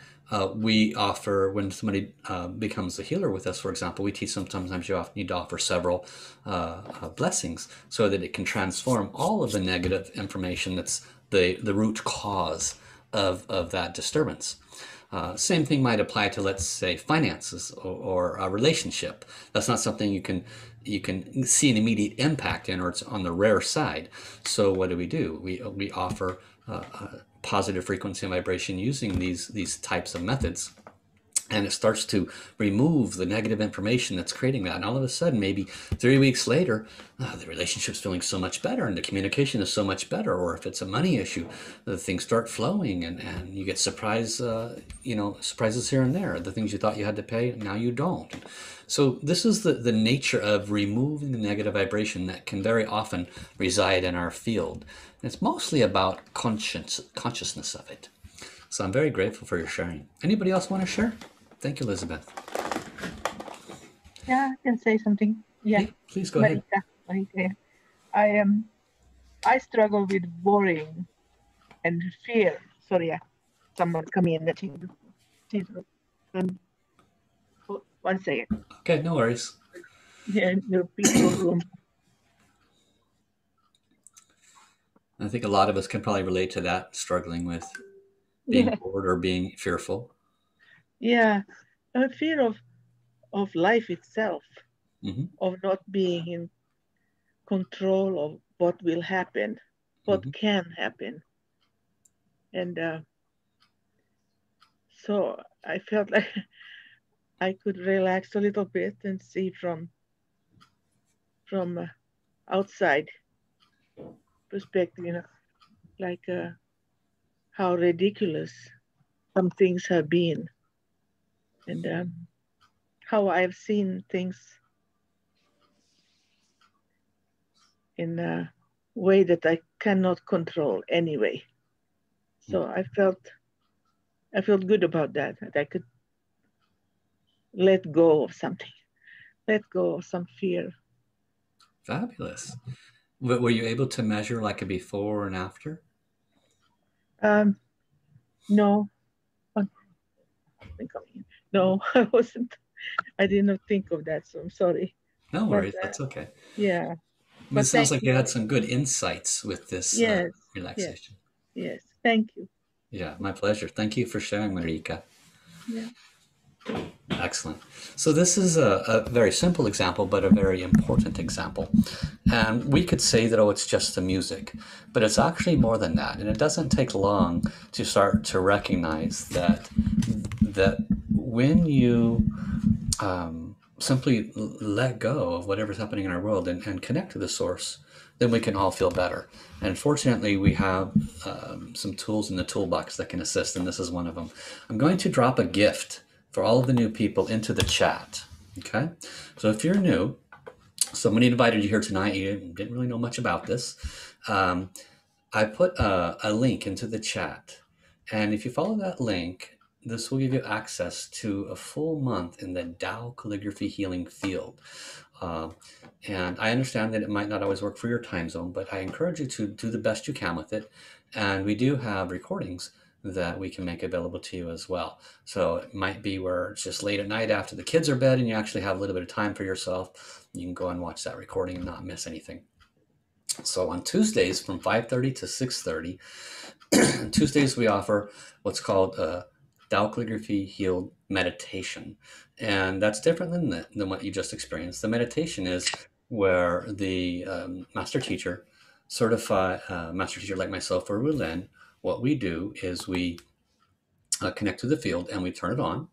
we offer, when somebody becomes a healer with us, for example, we teach sometimes you need to offer several blessings so that it can transform all of the negative information that's the root cause of that disturbance. Same thing might apply to, let's say, finances or a relationship. That's not something you can see an immediate impact in, or it's on the rare side. So what do? We offer positive frequency and vibration using these types of methods. And it starts to remove the negative information that's creating that. And all of a sudden, maybe 3 weeks later, the relationship's feeling so much better and the communication is so much better. Or if it's a money issue, the things start flowing and you get surprises here and there. The things you thought you had to pay, now you don't. So this is the nature of removing the negative vibration that can very often reside in our field. And it's mostly about consciousness of it. So I'm very grateful for your sharing. Anybody else want to share? Thank you, Elizabeth. Yeah, I can say something. Yeah, please go ahead. Marita. I struggle with worrying and fear. Sorry, someone coming in the table. One second. Okay, no worries. Yeah, your peaceful room. I think a lot of us can probably relate to that, struggling with being bored or being fearful. Yeah, a fear of life itself, mm-hmm. of not being in control of what will happen, what mm-hmm. can happen. And so I felt like I could relax a little bit and see from outside perspective, like how ridiculous some things have been. And how I've seen things in a way that I cannot control anyway. So I felt good about that I could let go of something, let go of some fear. Fabulous. Were you able to measure like a before and after? No. No, I wasn't. I did not think of that, so I'm sorry. No worries, that's okay. Yeah. But it sounds like you had some good insights with this relaxation. Yes, thank you. Yeah, my pleasure. Thank you for sharing, Marika. Yeah. Excellent. So this is a very simple example, but a very important example. And we could say that, oh, it's just the music, but it's actually more than that. And it doesn't take long to start to recognize that when you simply let go of whatever's happening in our world and connect to the source, then we can all feel better. And fortunately, we have some tools in the toolbox that can assist, and this is one of them. I'm going to drop a gift for all of the new people into the chat. Okay, so if you're new, somebody invited you here tonight, you didn't really know much about this. I put a link into the chat, and if you follow that link, this will give you access to a full month in the Tao Calligraphy Healing field. And I understand that it might not always work for your time zone, but I encourage you to do the best you can with it. And we do have recordings that we can make available to you as well. So it might be where it's just late at night after the kids are bed and you actually have a little bit of time for yourself. You can go and watch that recording and not miss anything. So on Tuesdays from 5:30 to 6:30, Tuesdays we offer what's called Tao Calligraphy Healed Meditation. And that's different than what you just experienced. The meditation is where the master teacher, certified master teacher like myself or Rulin, what we do is we connect to the field and we turn it on.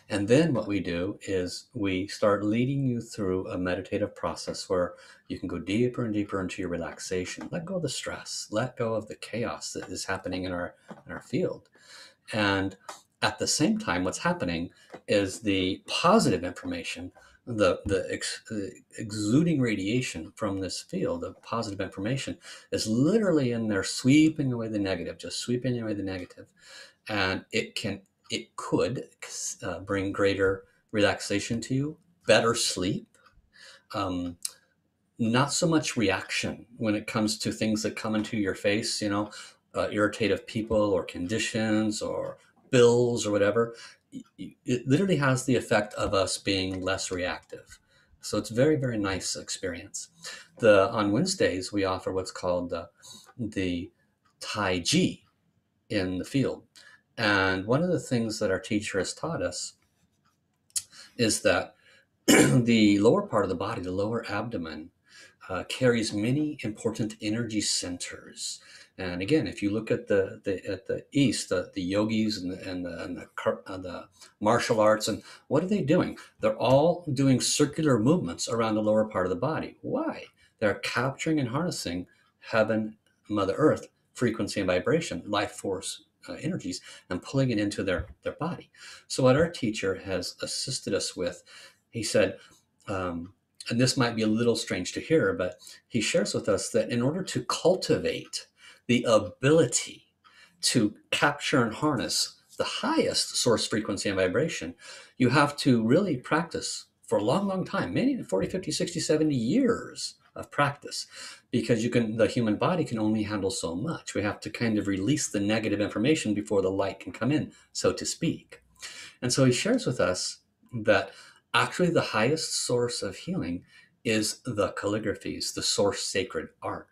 And then what we do is we start leading you through a meditative process where you can go deeper and deeper into your relaxation. Let go of the stress, let go of the chaos that is happening in our field. And at the same time, what's happening is the positive information, the exuding radiation from this field of positive information is literally in there sweeping away the negative, just sweeping away the negative. And it could bring greater relaxation to you, better sleep, not so much reaction when it comes to things that come into your face, irritative people or conditions or bills or whatever. It literally has the effect of us being less reactive. So it's very, very nice experience. On Wednesdays, we offer what's called the Tai Chi in the field. And one of the things that our teacher has taught us is that the lower part of the body, the lower abdomen, carries many important energy centers. And again, if you look at the East, the yogis and the martial arts, and what are they doing? They're all doing circular movements around the lower part of the body. Why? They're capturing and harnessing heaven, Mother Earth, frequency and vibration, life force energies, and pulling it into their body. So what our teacher has assisted us with, he said, and this might be a little strange to hear, but he shares with us that in order to cultivate the ability to capture and harness the highest source frequency and vibration, you have to really practice for a long, long time, maybe 40, 50, 60, 70 years of practice, because the human body can only handle so much. We have to kind of release the negative information before the light can come in, so to speak. And so he shares with us that actually the highest source of healing is the calligraphies, the source sacred art.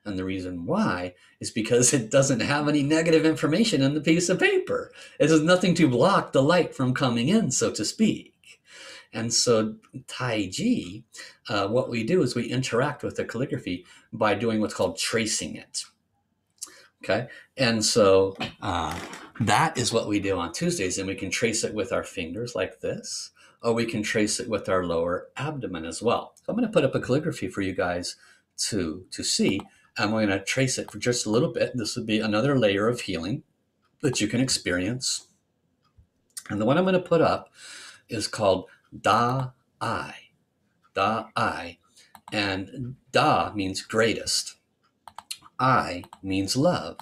And the reason why is because it doesn't have any negative information in the piece of paper. It has nothing to block the light from coming in, so to speak. And so Tai Chi, what we do is we interact with the calligraphy by doing what's called tracing it. Okay. And so that is what we do on Tuesdays. And we can trace it with our fingers like this, or we can trace it with our lower abdomen as well. So I'm going to put up a calligraphy for you guys to see. And we're going to trace it for just a little bit. This would be another layer of healing that you can experience. And the one I'm going to put up is called Da I. Da I. And Da means greatest. I means love.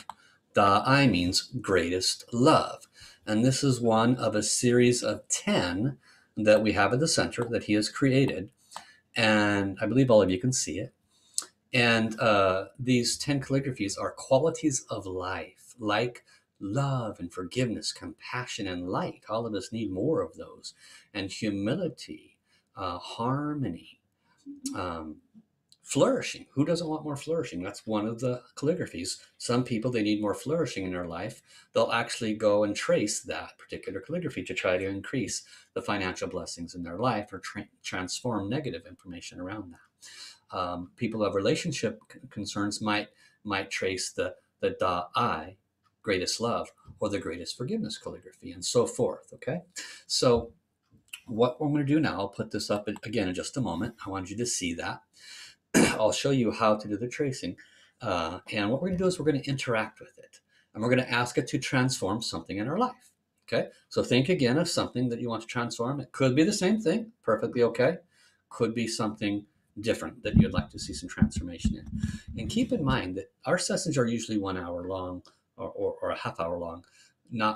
Da I means greatest love. And this is one of a series of 10 that we have at the center that he has created. And I believe all of you can see it. And these 10 calligraphies are qualities of life, like love and forgiveness, compassion and light. All of us need more of those. And humility, harmony, Flourishing. Who doesn't want more flourishing? That's one of the calligraphies. Some people, they need more flourishing in their life. They'll actually go and trace that particular calligraphy to try to increase the financial blessings in their life or transform negative information around that. People who have relationship concerns might trace the Da I, greatest love, or the greatest forgiveness calligraphy, and so forth. Okay, so what I'm going to do now, I'll put this up again in just a moment. I want you to see that. I'll show you how to do the tracing. And what we're going to do is we're going to interact with it. And we're going to ask it to transform something in our life. Okay? So think again of something that you want to transform. It could be the same thing, perfectly okay. Could be something different that you'd like to see some transformation in. And keep in mind that our sessions are usually 1 hour long or a half hour long.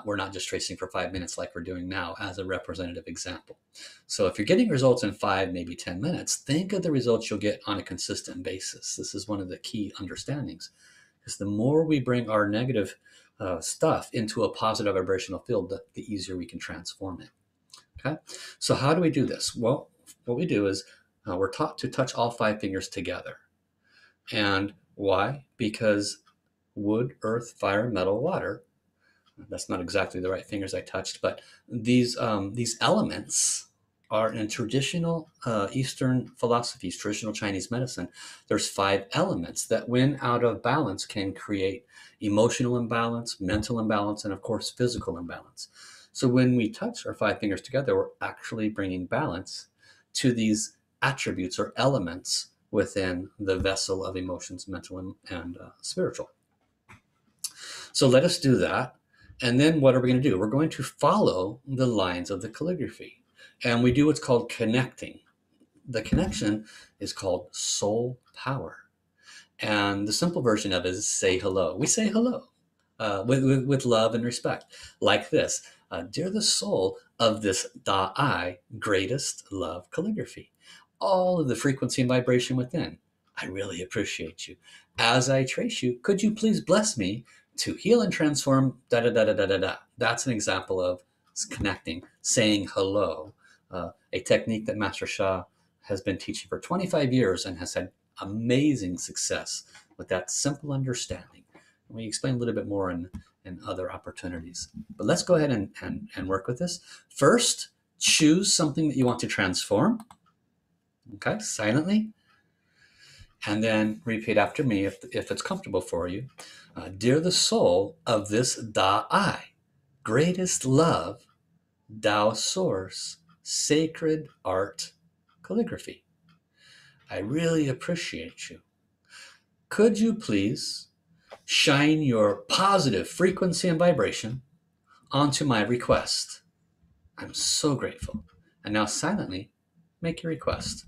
We're not just tracing for 5 minutes like we're doing now as a representative example. So if you're getting results in 5, maybe 10 minutes, think of the results you'll get on a consistent basis. This is one of the key understandings, because the more we bring our negative stuff into a positive vibrational field, the easier we can transform it. Okay. So how do we do this? Well, what we do is we're taught to touch all 5 fingers together. And why? Because wood, earth, fire, metal, water. That's not exactly the right fingers I touched, but these elements are in traditional Eastern philosophies, traditional Chinese medicine. There's 5 elements that, when out of balance, can create emotional imbalance, mental imbalance, and of course, physical imbalance. So when we touch our 5 fingers together, we're actually bringing balance to these attributes or elements within the vessel of emotions, mental and spiritual. So let us do that. And then what are we going to do? We're going to follow the lines of the calligraphy. And we do what's called connecting. The connection is called soul power. And the simple version of it is say hello. We say hello with love and respect, like this. Dear the soul of this Da I, greatest love calligraphy. All of the frequency and vibration within. I really appreciate you. As I trace you, could you please bless me to heal and transform, da da da da da da da. That's an example of connecting, saying hello, a technique that Master Sha has been teaching for 25 years and has had amazing success with that simple understanding. And we explain a little bit more in other opportunities. But let's go ahead and work with this. First, choose something that you want to transform. Okay, silently. And then repeat after me if it's comfortable for you. Dear the soul of this Da I, greatest love, Tao source, sacred art, calligraphy. I really appreciate you. Could you please shine your positive frequency and vibration onto my request? I'm so grateful. And now silently make your request.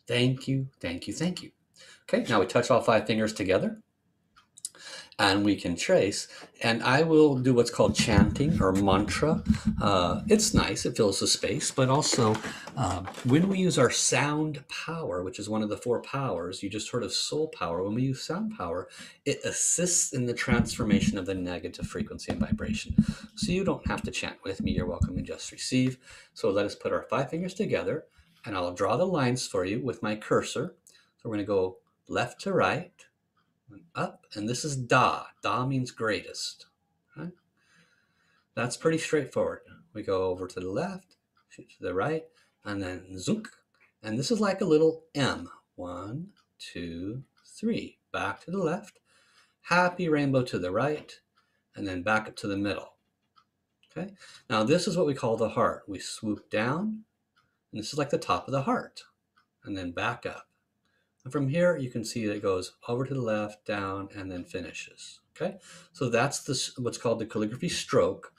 Thank you, thank you, thank you. Okay, now we touch all 5 fingers together and we can trace. And I will do what's called chanting or mantra. It's nice, it fills the space, but also when we use our sound power, which is one of the 4 powers, you just heard of soul power. When we use sound power, it assists in the transformation of the negative frequency and vibration. So you don't have to chant with me, you're welcome to just receive. So let us put our 5 fingers together and I'll draw the lines for you with my cursor. So we're going to go left to right, and up, and this is Da. Da means greatest. Okay? That's pretty straightforward. We go over to the left, to the right, and then zook. And this is like a little M. 1, 2, 3. Back to the left. Happy rainbow to the right, and then back up to the middle. Okay. Now this is what we call the heart. We swoop down, and this is like the top of the heart, and then back up. And from here, you can see that it goes over to the left, down, and then finishes. Okay, so that's what's called the calligraphy stroke.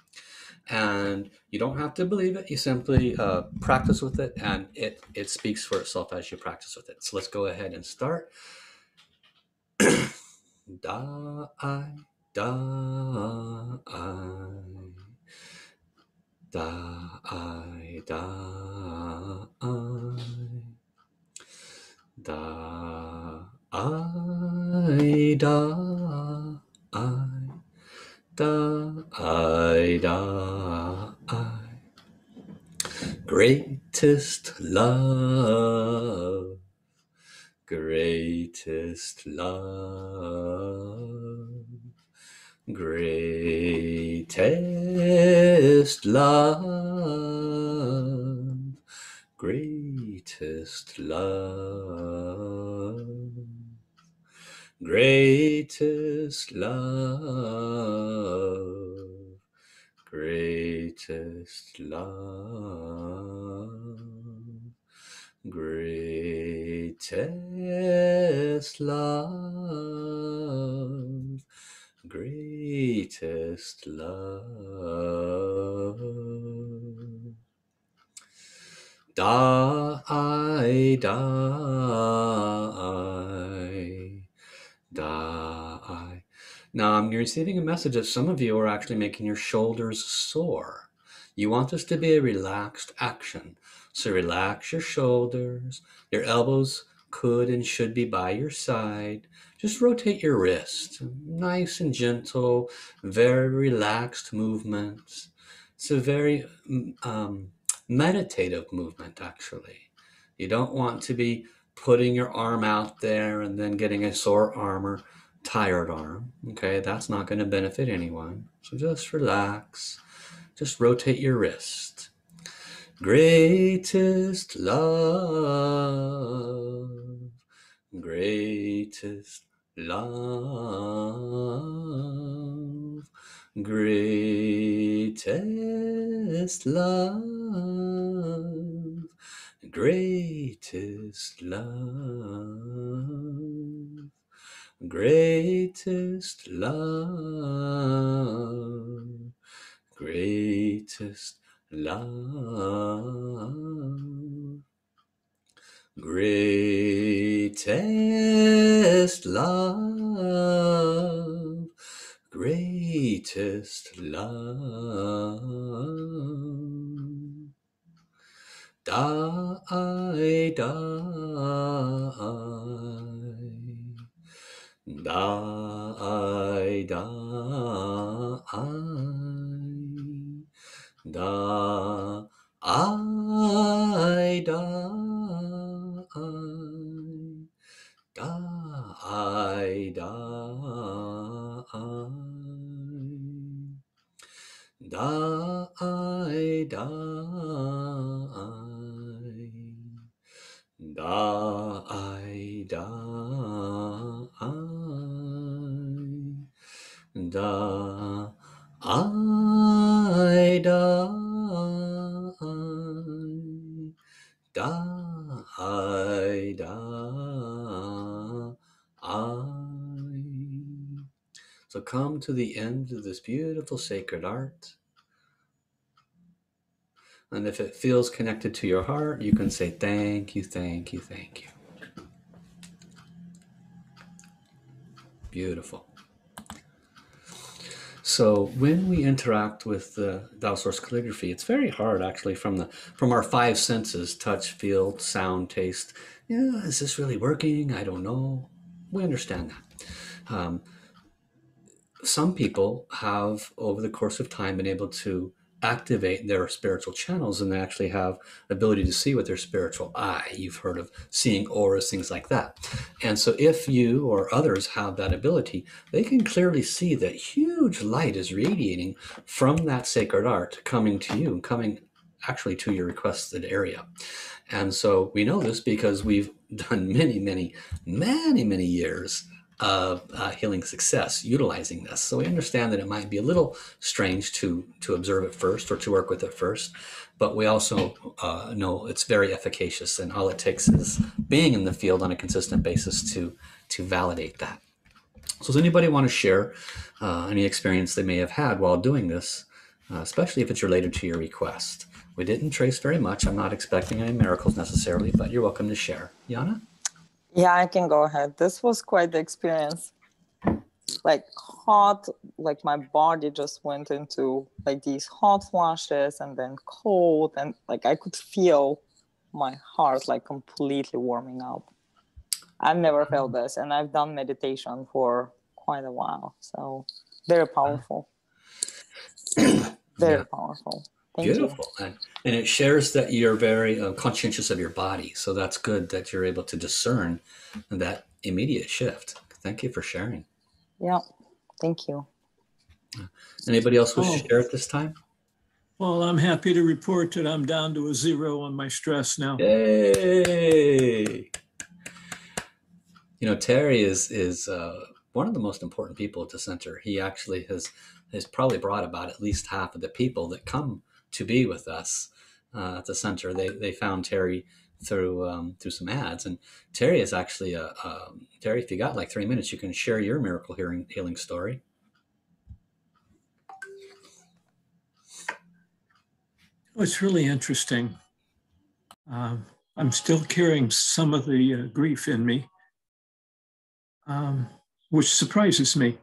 And you don't have to believe it. You simply practice with it, and it speaks for itself as you practice with it. So let's go ahead and start. Da I, da I, da I, da I. Da I, da I, da I, da I. Greatest Greatest love, greatest love, greatest love, greatest love, greatest love, greatest love, greatest love, greatest love. Die, die, die. Now I'm receiving a message that some of you are actually making your shoulders sore. You want this to be a relaxed action. So relax your shoulders. Your elbows could and should be by your side. Just rotate your wrist. Nice and gentle, very relaxed movements. It's a very meditative movement, actually. You don't want to be putting your arm out there and then getting a sore arm or tired arm. Okay, that's not going to benefit anyone. So just relax. Just rotate your wrist. Greatest love, greatest love, greatest love, greatest love, greatest love, greatest love, greatest love, greatest love. Die, die, die, die, die, die, die, die, die, die, die, die, die. So come to the end of this beautiful sacred art. And if it feels connected to your heart, you can say thank you, thank you, thank you. Beautiful. So when we interact with the Tao Source calligraphy, it's very hard actually from our five senses, touch, feel, sound, taste. Yeah, is this really working? I don't know. We understand that. Some people have, over the course of time, been able to activate their spiritual channels, and they actually have the ability to see with their spiritual eye. You've heard of seeing auras, things like that. And so if you or others have that ability, they can clearly see that huge light is radiating from that sacred art coming to you, coming actually to your requested area. And so we know this because we've done many years of healing success utilizing this. So we understand that it might be a little strange to observe it first or to work with it first, but we also know it's very efficacious, and all it takes is being in the field on a consistent basis to validate that. So does anybody want to share any experience they may have had while doing this, especially if it's related to your request? We didn't trace very much. I'm not expecting any miracles necessarily, but you're welcome to share. Yana? Yeah, I can go ahead. This was quite the experience. Like hot, like my body just went into like these hot flashes and then cold, and like I could feel my heart like completely warming up. I've never felt this, and I've done meditation for quite a while. So very powerful. Very powerful. Thank you. Beautiful. And it shares that you're very conscientious of your body. So that's good that you're able to discern that immediate shift. Thank you for sharing. Yeah, thank you. Anybody else wish to Oh. share at this time? Well, I'm happy to report that I'm down to a 0 on my stress now. Yay! You know, Terry is one of the most important people at the center. He actually has probably brought about at least half of the people that come to be with us at the center. They found Terry through some ads, and Terry is actually Terry. If you got like 3 minutes, you can share your miracle healing story. Oh, it's really interesting. I'm still carrying some of the grief in me, which surprises me.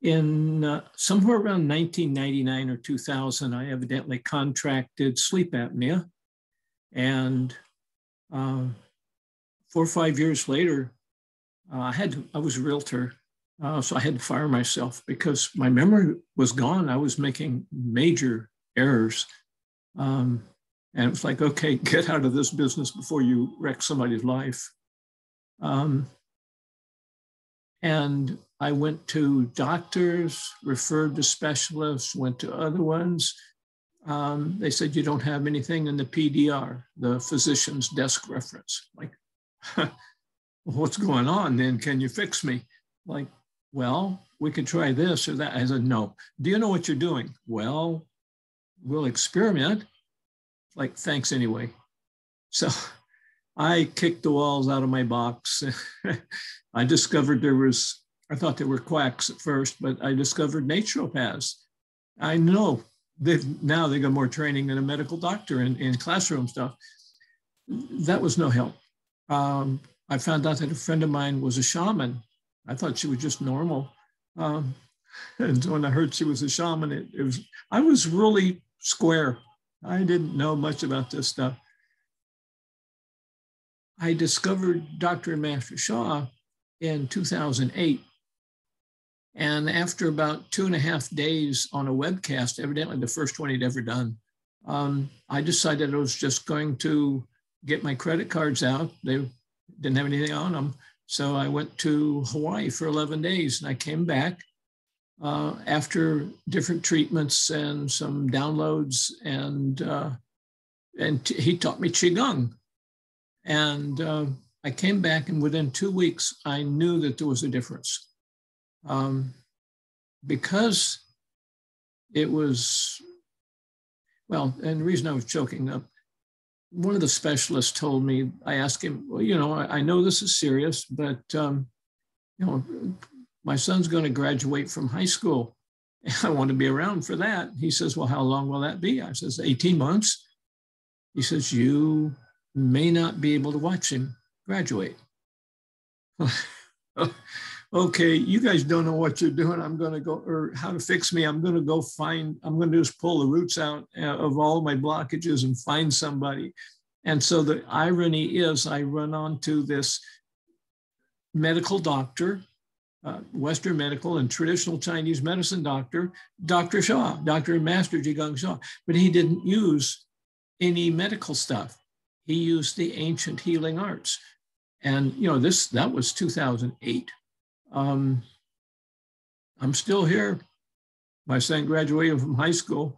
In somewhere around 1999 or 2000, I evidently contracted sleep apnea. And 4 or 5 years later, I was a realtor, so I had to fire myself because my memory was gone. I was making major errors. And it was like, okay, get out of this business before you wreck somebody's life. And I went to doctors, referred to specialists, went to other ones. They said, you don't have anything in the PDR, the physician's desk reference. Like, what's going on then? Can you fix me? Like, well, we could try this or that. I said, no. Do you know what you're doing? Well, we'll experiment. Like, thanks anyway. So I kicked the walls out of my box. I discovered I thought there were quacks at first, but I discovered naturopaths. I know now they got more training than a medical doctor in classroom stuff. That was no help. I found out that a friend of mine was a shaman. I thought she was just normal. And when I heard she was a shaman, I was really square. I didn't know much about this stuff. I discovered Dr. and Master Shah in 2008. And after about 2.5 days on a webcast, evidently the first one he'd ever done, I decided I was just going to get my credit cards out. They didn't have anything on them. So I went to Hawaii for 11 days and I came back after different treatments and some downloads, and he taught me Qigong. And I came back, and within 2 weeks, I knew that there was a difference. Because it was, well, and the reason I was choking up, one of the specialists told me, I asked him, well, you know, I know this is serious, but, you know, my son's going to graduate from high school. I want to be around for that. He says, well, how long will that be? I says, 18 months. He says, you may not be able to watch him graduate. Okay, you guys don't know what you're doing. I'm going to go, or how to fix me. I'm going to just pull the roots out of all my blockages and find somebody. And so the irony is I run onto this medical doctor, Western medical and traditional Chinese medicine doctor, Dr. Shah, Dr. and Master Jigong Shah, but he didn't use any medical stuff. He used the ancient healing arts. And, you know, that was 2008. I'm still here. My son graduated from high school.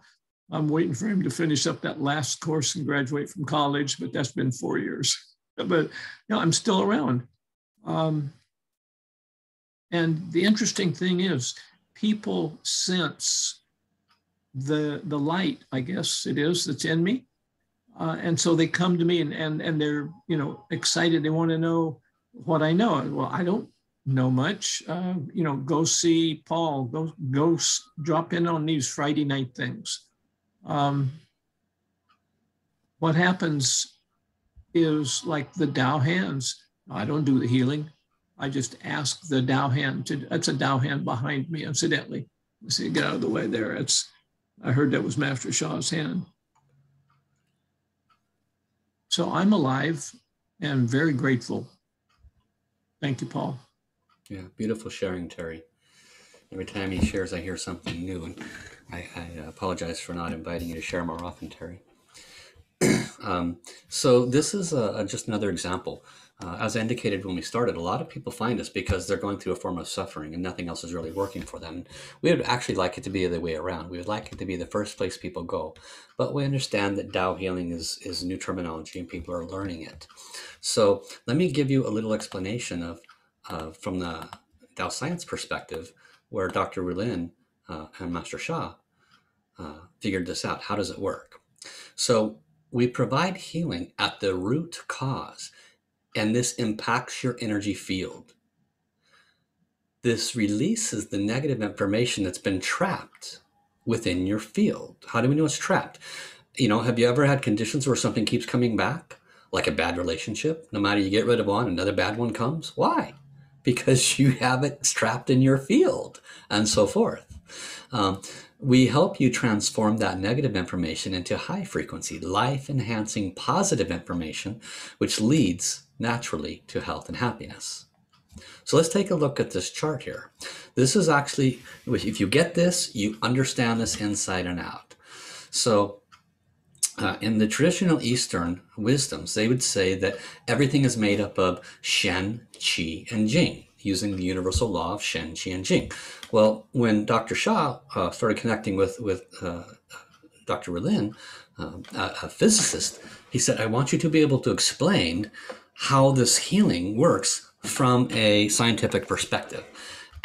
I'm waiting for him to finish up that last course and graduate from college, but that's been 4 years. But, you know, I'm still around. And the interesting thing is people sense the light, I guess it is, that's in me. And so they come to me and they're, you know, excited. They want to know what I know. Well, I don't know much. You know, go see Paul, go drop in on these Friday night things. What happens is like the Tao hands. I don't do the healing. I just ask the Tao hand that's a Tao hand behind me, incidentally. See, get out of the way there. I heard that was Master Shah's hand. So I'm alive and very grateful. Thank you, Paul. Yeah, beautiful sharing, Terry. Every time he shares, I hear something new, and I apologize for not inviting you to share more often, Terry. So this is just another example. As I indicated when we started, a lot of people find us because they're going through a form of suffering and nothing else is really working for them. We would actually like it to be the other way around. We would like it to be the first place people go. But we understand that Tao Healing is new terminology and people are learning it. So let me give you a little explanation of from the Dow Science perspective, where Dr. Rulin and Master Shah figured this out. How does it work? So we provide healing at the root cause, and this impacts your energy field. This releases the negative information that's been trapped within your field. How do we know it's trapped? Have you ever had conditions where something keeps coming back? Like a bad relationship? No matter you get rid of one, another bad one comes? Why? Because you have it trapped in your field, and so forth. We help you transform that negative information into high frequency, life-enhancing positive information, which leads naturally to health and happiness. So let's take a look at this chart here. This is actually, if you get this, you understand this inside and out. So in the traditional Eastern wisdoms, they would say that everything is made up of Shen, Qi, and Jing, using the universal law of Shen, Qi, and Jing. Well, when Dr. Shah started connecting with Dr. Rulin, a physicist, he said, I want you to be able to explain how this healing works from a scientific perspective.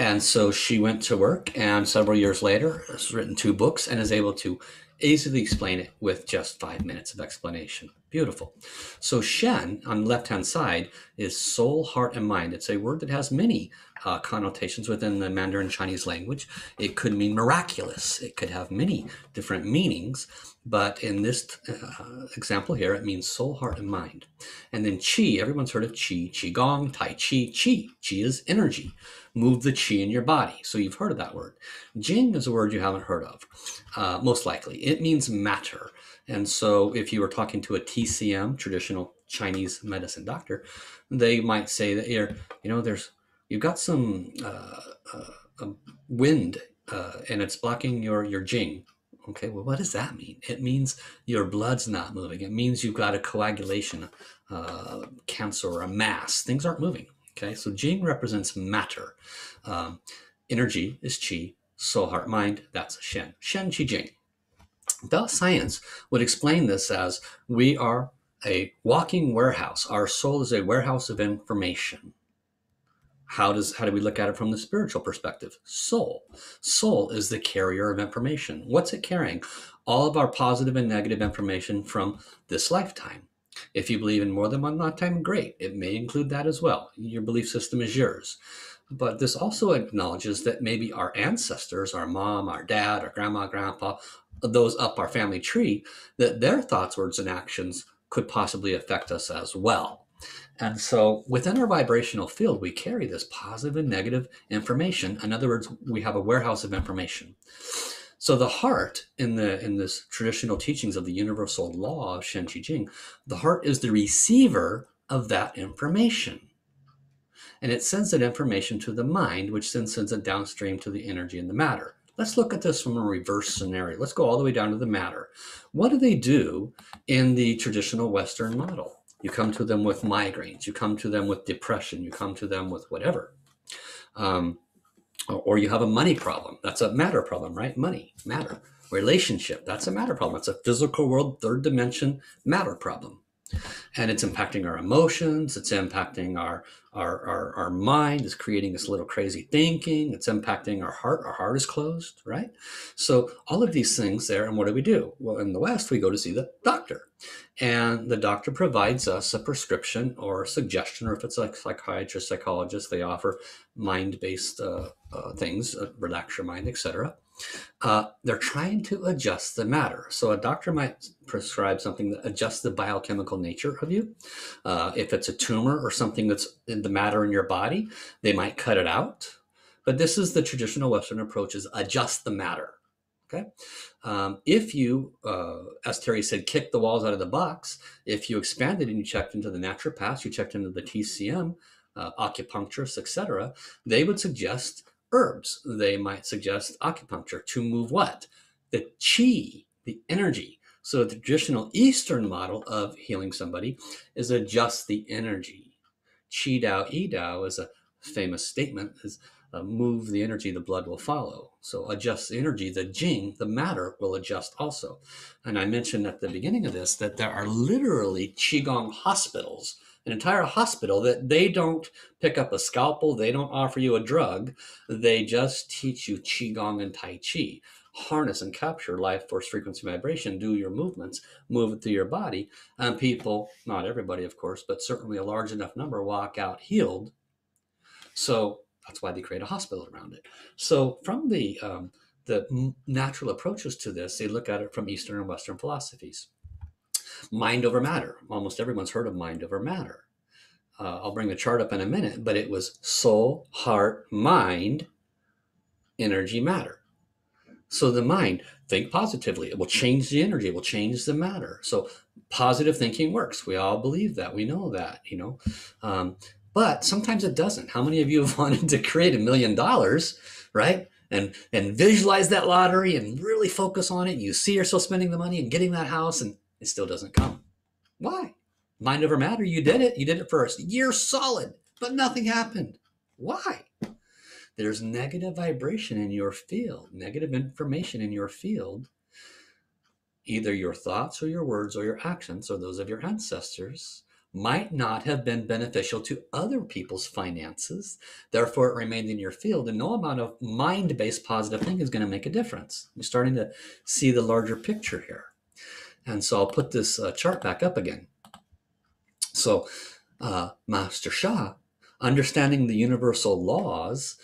And so she went to work, and several years later has written 2 books and is able to easily explain it with just 5 minutes of explanation. Beautiful. So Shen, on the left-hand side, is soul, heart, and mind. It's a word that has many connotations within the Mandarin Chinese language. It could mean miraculous. It could have many different meanings. But in this example here, it means soul, heart, and mind. And then Qi, everyone's heard of Qi, Qigong, Tai Chi, Qi. Qi is energy. Move the Qi in your body. So you've heard of that word. Jing is a word you haven't heard of, most likely. It means matter. And so if you were talking to a TCM, traditional Chinese medicine doctor, they might say that you've got some wind and it's blocking your Jing. Okay, well, what does that mean? It means your blood's not moving. It means you've got a coagulation, cancer, or a mass. Things aren't moving. Okay, so Jing represents matter. Energy is Qi, soul, heart, mind, that's Shen. Shen, Qi, Jing. Tao Science would explain this as we are a walking warehouse. Our soul is a warehouse of information. How do we look at it from the spiritual perspective? Soul is the carrier of information. What's it carrying? All of our positive and negative information from this lifetime. If you believe in more than one lifetime, great. It may include that as well. Your belief system is yours. But this also acknowledges that maybe our ancestors, our mom, our dad, our grandma, grandpa, those up our family tree, that their thoughts, words, and actions could possibly affect us as well. And so within our vibrational field, we carry this positive and negative information. In other words, we have a warehouse of information. So the heart, in this traditional teachings of the universal law of Shen Qi Jing, the heart is the receiver of that information. And it sends that information to the mind, which then sends it downstream to the energy and the matter. Let's look at this from a reverse scenario. Let's go all the way down to the matter. What do they do in the traditional Western model? You come to them with migraines. You come to them with depression. You come to them with whatever. Or you have a money problem. That's a matter problem, right? Money, matter. Relationship, that's a matter problem. It's a physical world, third dimension matter problem. And it's impacting our emotions. It's impacting our mind. It's creating this little crazy thinking. It's impacting our heart. Our heart is closed, right? So all of these things there. And what do? Well, in the West, we go to see the doctor. And the doctor provides us a prescription or a suggestion, or if it's like psychiatrist, psychologist, they offer mind-based things, relax your mind, etc. They're trying to adjust the matter. So a doctor might prescribe something that adjusts the biochemical nature of you. If it's a tumor or something that's in the matter in your body, they might cut it out. But this is the traditional Western approach, is adjust the matter. Okay. If you, as Terry said, kick the walls out of the box, if you expanded and you checked into the naturopaths, you checked into the TCM, acupuncturists, etc., they would suggest herbs. They might suggest acupuncture to move what? The chi, the energy. So the traditional Eastern model of healing somebody is adjust the energy. Qi Dao, Yi Dao is a famous statement, is move the energy, the blood will follow. So adjust the energy, the jing, the matter will adjust also. And I mentioned at the beginning of this that there are literally Qigong hospitals, an entire hospital that they don't pick up a scalpel, they don't offer you a drug, they just teach you Qigong and Tai Chi. Harness and capture life force, frequency, vibration, do your movements, move it through your body, and people, not everybody of course, but certainly a large enough number, walk out healed. So that's why they create a hospital around it. So from the natural approaches to this, they look at it from Eastern and Western philosophies. Mind over matter. Almost everyone's heard of mind over matter. I'll bring the chart up in a minute, but it was soul, heart, mind, energy, matter. So the mind, think positively. It will change the energy. It will change the matter. So positive thinking works. We all believe that. We know that, you know. But sometimes it doesn't. How many of you have wanted to create $1 million, right? And visualize that lottery and really focus on it. And you see yourself spending the money and getting that house, and it still doesn't come. Why? Mind over matter. You did it. You did it for a year solid, but nothing happened. Why? There's negative vibration in your field, negative information in your field, either your thoughts or your words or your actions or those of your ancestors might not have been beneficial to other people's finances. Therefore, it remained in your field, and no amount of mind-based positive thinking is going to make a difference. You're starting to see the larger picture here. And so I'll put this chart back up again. So Master Sha, understanding the universal laws,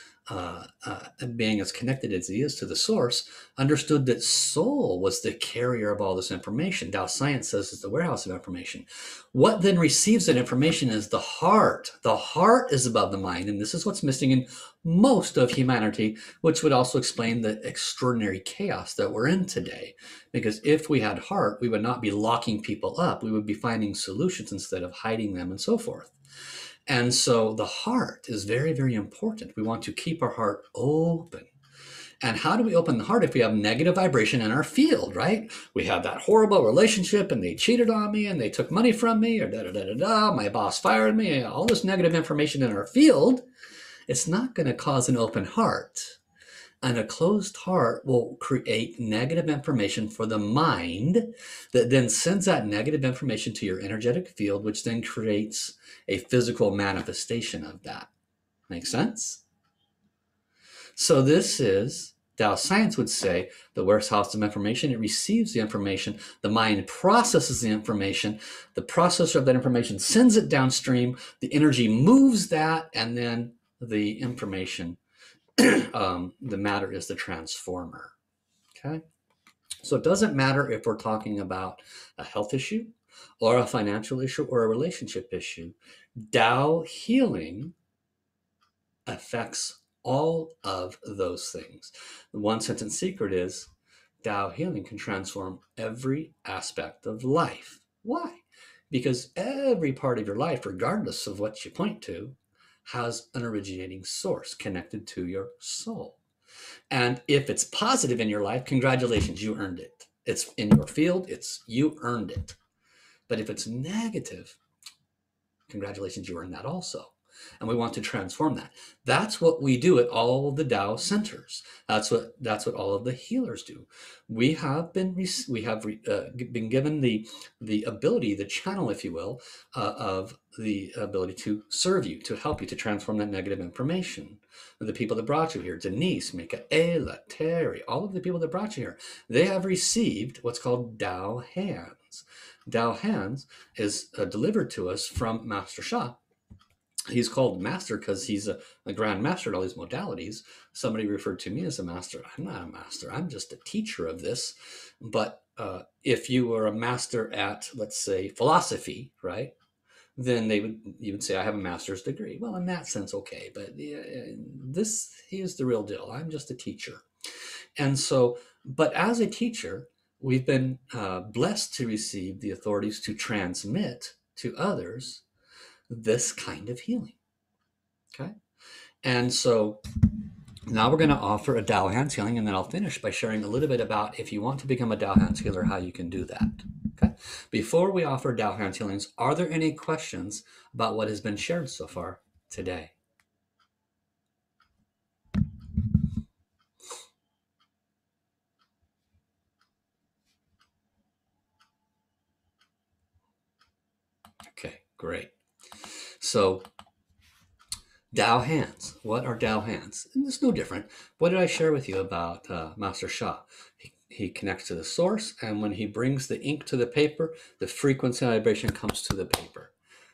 being as connected as he is to the source, understood that soul was the carrier of all this information. Tao Science says it's the warehouse of information. What then receives that information is the heart. The heart is above the mind, and this is what's missing in most of humanity, which would also explain the extraordinary chaos that we're in today. Because if we had heart, we would not be locking people up. We would be finding solutions instead of hiding them and so forth. And so the heart is very, very important. We want to keep our heart open. And how do we open the heart if we have negative vibration in our field, right? We have that horrible relationship and they cheated on me and they took money from me, or da-da-da-da-da, my boss fired me, all this negative information in our field. It's not going to cause an open heart. And a closed heart will create negative information for the mind that then sends that negative information to your energetic field, which then creates a physical manifestation of that. Make sense? So this is, Tao Science would say, the warehouse of information. It receives the information. The mind processes the information. The processor of that information sends it downstream. The energy moves that, and then the information, the matter is the transformer. Okay? So it doesn't matter if we're talking about a health issue or a financial issue or a relationship issue. Tao healing affects all of those things. The one sentence secret is Tao healing can transform every aspect of life. Why? Because every part of your life, regardless of what you point to, has an originating source connected to your soul. And if it's positive in your life, congratulations, you earned it. It's in your field, you earned it. But if it's negative, congratulations, you earned that also. And we want to transform that. That's what we do at all of the Tao centers. That's what all of the healers do. We have been given the ability, the channel, if you will, of the ability to serve you, to help you, to transform that negative information. The people that brought you here, Denise, Michaela, Terry, all of the people that brought you here, they have received what's called Tao hands. Tao hands is delivered to us from Master Sha. He's called master because he's a grand master at all these modalities. Somebody referred to me as a master. I'm not a master. I'm just a teacher of this. But if you were a master at, let's say, philosophy, right, then you would say, I have a master's degree. Well, in that sense, okay. But he is the real deal. I'm just a teacher. And so, but as a teacher, we've been blessed to receive the authorities to transmit to others this kind of healing. Okay. And so Now we're going to offer a Tao Hands Healing, and then I'll finish by sharing a little bit about if you want to become a Tao Hands Healer, how you can do that. Okay. Before we offer Tao Hands Healings, are there any questions about what has been shared so far today? Okay, great. So Tao Hands. What are Tao Hands? And it's no different. What did I share with you about Master Sha? He connects to the source, and when he brings the ink to the paper, the frequency vibration comes to the paper.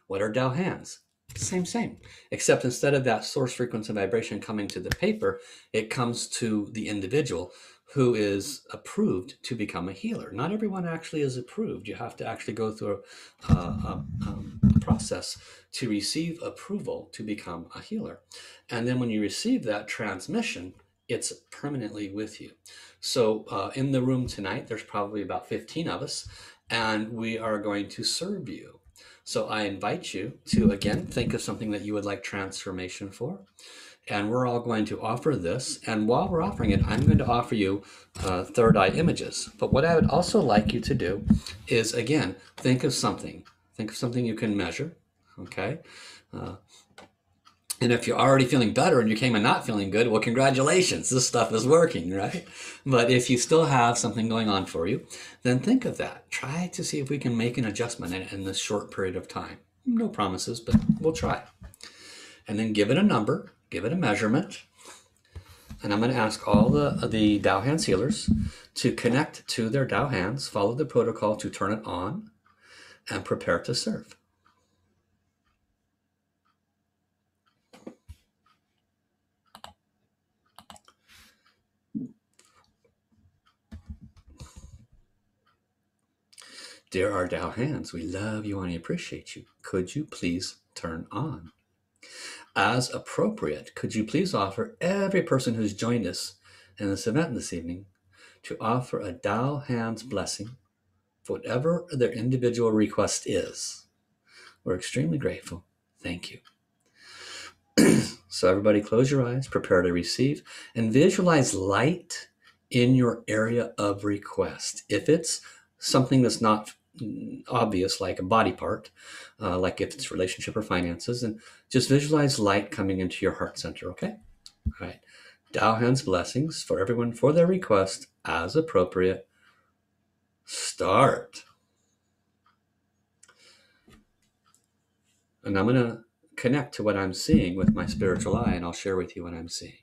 What are Tao Hands? Same. Except instead of that source frequency vibration coming to the paper, it comes to the individual who is approved to become a healer. Not everyone actually is approved. You have to actually go through a process to receive approval to become a healer. And then when you receive that transmission, it's permanently with you. So in the room tonight, there's probably about 15 of us, and we are going to serve you. So I invite you to, again, think of something that you would like transformation for. And we're all going to offer this. And while we're offering it, I'm going to offer you third eye images. But what I would also like you to do is, again, think of something. Think of something you can measure, okay? And if you're already feeling better and you came in not feeling good, well, congratulations, this stuff is working, right? But if you still have something going on for you, then think of that. Try to see if we can make an adjustment in this short period of time. No promises, but we'll try. And then give it a number, give it a measurement. And I'm going to ask all the Tao Hands healers to connect to their Tao Hands, follow the protocol to turn it on, and prepare to serve. Dear our Tao Hands, we love you and we appreciate you. Could you please turn on? As appropriate, could you please offer every person who's joined us in this event this evening to offer a Tao Hands blessing for whatever their individual request is? We're extremely grateful. Thank you. So everybody close your eyes, prepare to receive, and visualize light in your area of request. If it's something that's not obvious, like a body part, like if it's relationship or finances, and just visualize light coming into your heart center, okay? All right. Tao Hands blessings for everyone for their request as appropriate. Start. And I'm going to connect to what I'm seeing with my spiritual eye, and I'll share with you what I'm seeing.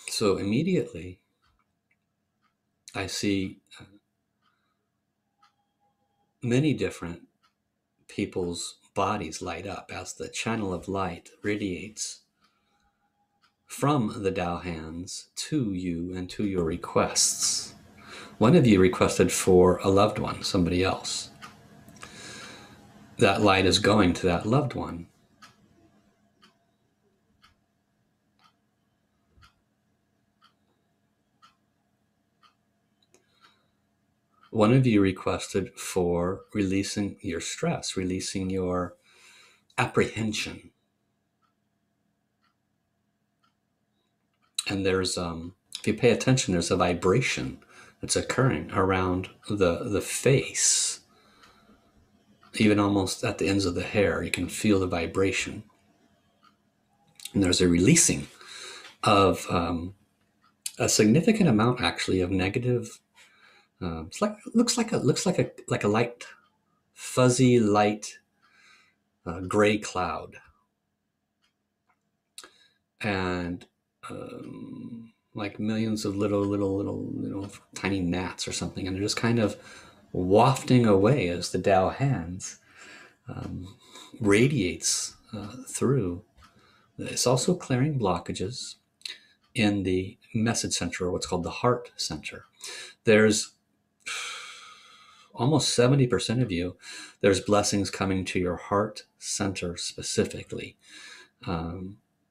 So immediately, I see many different people's bodies light up as the channel of light radiates from the Tao Hands to you and to your requests. One of you requested for a loved one, somebody else. That light is going to that loved one. One of you requested for releasing your stress, releasing your apprehension. And there's, if you pay attention, there's a vibration that's occurring around the face. Even almost at the ends of the hair, you can feel the vibration. And there's a releasing of a significant amount, actually, of negative. It's like looks like a light, fuzzy light, gray cloud, and like millions of little tiny gnats or something, and they're just kind of wafting away as the Tao Hands radiates through. It's also clearing blockages in the message center, or what's called the heart center. There's almost 70% of you, there's blessings coming to your heart center specifically.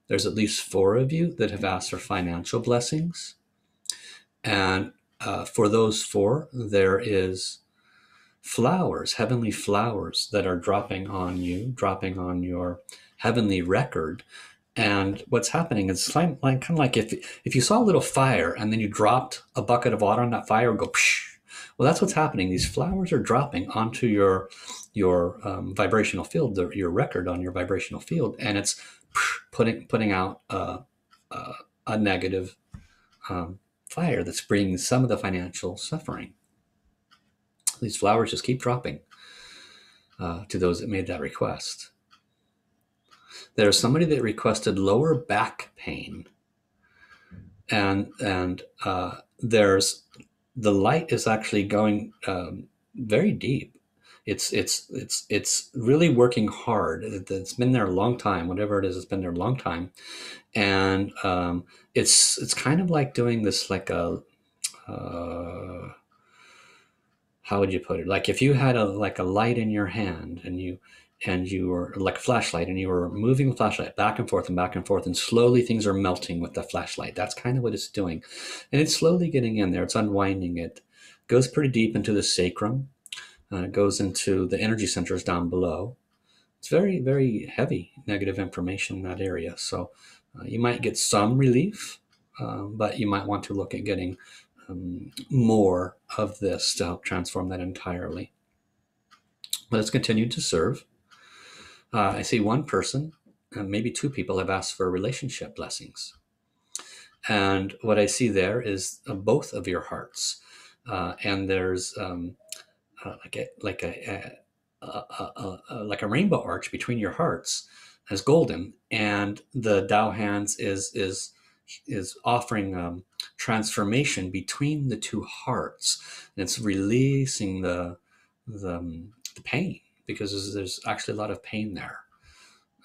There's at least 4 of you that have asked for financial blessings. And for those 4, there is flowers, heavenly flowers that are dropping on you, dropping on your heavenly record. And what's happening is kind of like if you saw a little fire and then you dropped a bucket of water on that fire and go, psh. Well, that's what's happening. These flowers are dropping onto your vibrational field, your record on your vibrational field, and it's putting out a negative fire that's bringing some of the financial suffering. These flowers just keep dropping to those that made that request. There's somebody that requested lower back pain, and there's the light is actually going very deep. It's really working hard. It's been there a long time. Whatever it is, it's been there a long time, and it's kind of like doing this like a how would you put it? Like if you had a light in your hand and you were like a flashlight and you were moving the flashlight back and forth and slowly things are melting with the flashlight. That's kind of what it's doing. And it's slowly getting in there. It's unwinding it. Goes pretty deep into the sacrum. It goes into the energy centers down below. It's very, very heavy negative information in that area. So you might get some relief, but you might want to look at getting more of this to help transform that entirely. But it's continued to serve. I see one person, maybe two people have asked for relationship blessings. And what I see there is both of your hearts. And there's like a rainbow arch between your hearts as golden. And the Tao hands is offering transformation between the two hearts. And it's releasing the pain, because there's actually a lot of pain there.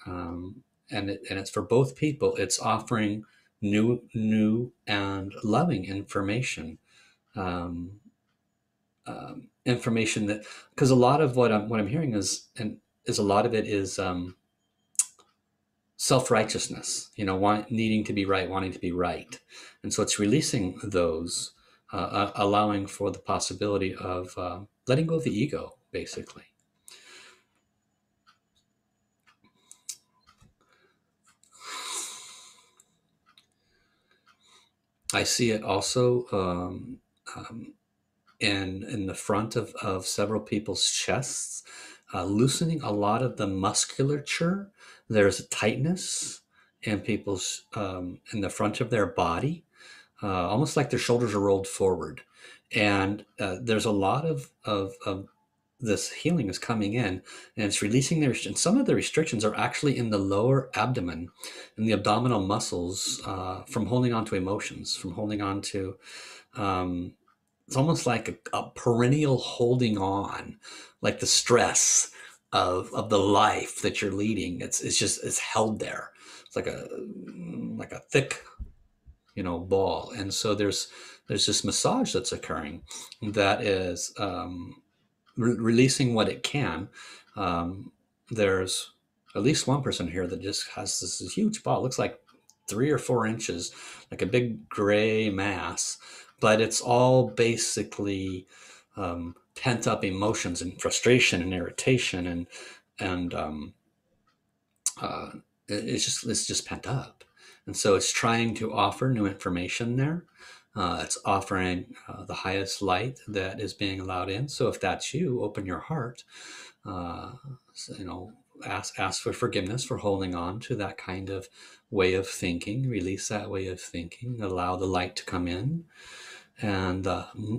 And it's for both people. It's offering new and loving information. Information that, because a lot of what I'm hearing is a lot of it is self-righteousness, needing to be right, wanting to be right. And so it's releasing those, allowing for the possibility of letting go of the ego, basically. I see it also in the front of several people's chests, loosening a lot of the musculature. There's a tightness in people's in the front of their body, almost like their shoulders are rolled forward. And there's a lot of this healing is coming in, and it's releasing their, and some of the restrictions are actually in the lower abdomen and the abdominal muscles, from holding on to emotions, from holding on to, it's almost like a perennial holding on, like the stress of the life that you're leading. It's held there. It's like a thick, ball. And so there's this massage that's occurring that is releasing what it can. There's at least one person here that just has this huge ball. It looks like 3 or 4 inches, like a big gray mass, but it's all basically pent up emotions and frustration and irritation, and it's just pent up. And so it's trying to offer new information there. It's offering the highest light that is being allowed in. So if that's you, open your heart. Ask for forgiveness for holding on to that kind of way of thinking. Release that way of thinking. Allow the light to come in, and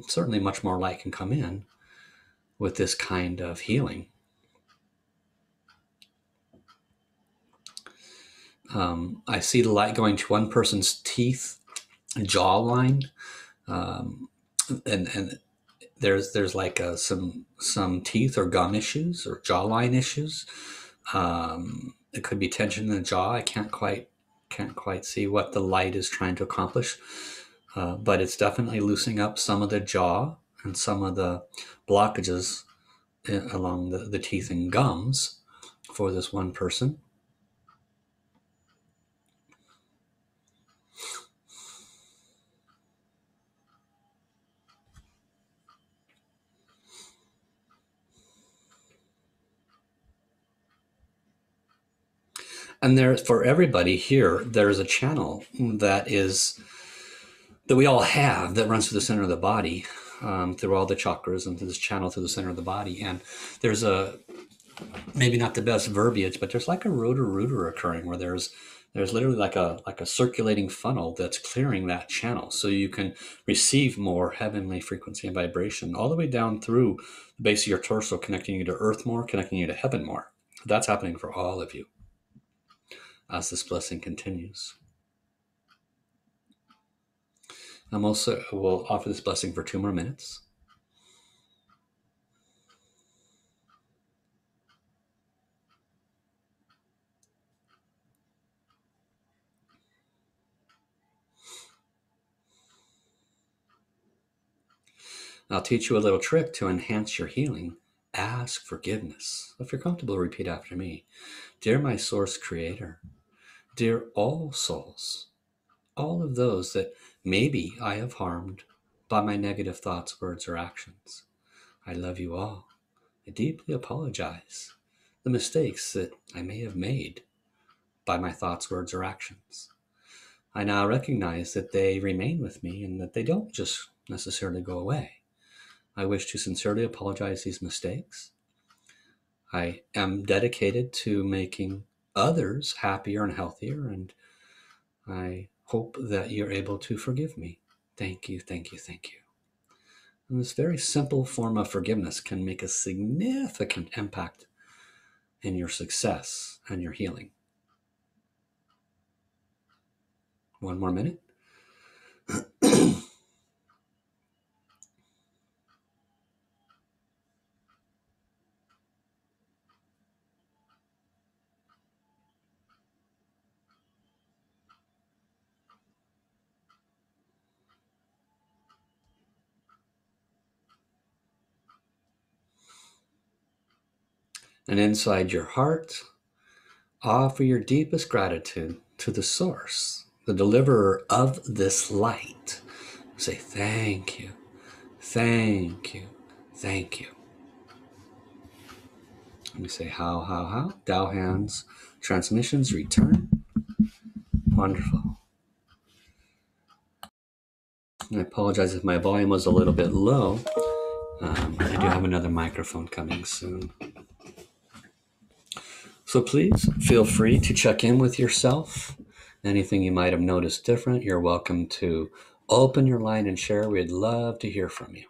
certainly much more light can come in with this kind of healing. I see the light going to one person's teeth, jawline, and there's like some teeth or gum issues or jawline issues. It could be tension in the jaw. I can't quite see what the light is trying to accomplish, but it's definitely loosening up some of the jaw and some of the blockages along the teeth and gums for this one person. And there, for everybody here, there's a channel that we all have that runs through the center of the body, through all the chakras and through this channel through the center of the body. And there's maybe not the best verbiage, but there's like a rotor occurring where there's literally like a circulating funnel that's clearing that channel, so you can receive more heavenly frequency and vibration all the way down through the base of your torso, connecting you to earth more, connecting you to heaven more. That's happening for all of you as this blessing continues. We'll offer this blessing for 2 more minutes. I'll teach you a little trick to enhance your healing. Ask forgiveness. If you're comfortable, repeat after me. Dear my source creator, dear all souls, all of those that maybe I have harmed by my negative thoughts, words, or actions, I love you all. I deeply apologize the mistakes that I may have made by my thoughts, words, or actions. I now recognize that they remain with me and that they don't just necessarily go away. I wish to sincerely apologize these mistakes. I am dedicated to making others happier and healthier, and I hope that you're able to forgive me. Thank you, thank you, thank you. And this very simple form of forgiveness can make a significant impact in your success and your healing. 1 more minute. And inside your heart, offer your deepest gratitude to the source, the deliverer of this light. Say, thank you, thank you, thank you. Let me say, how. Tao hands, transmissions return. Wonderful. I apologize if my volume was a little bit low. I do have another microphone coming soon. So please feel free to check in with yourself. Anything you might have noticed different, you're welcome to open your line and share. We'd love to hear from you.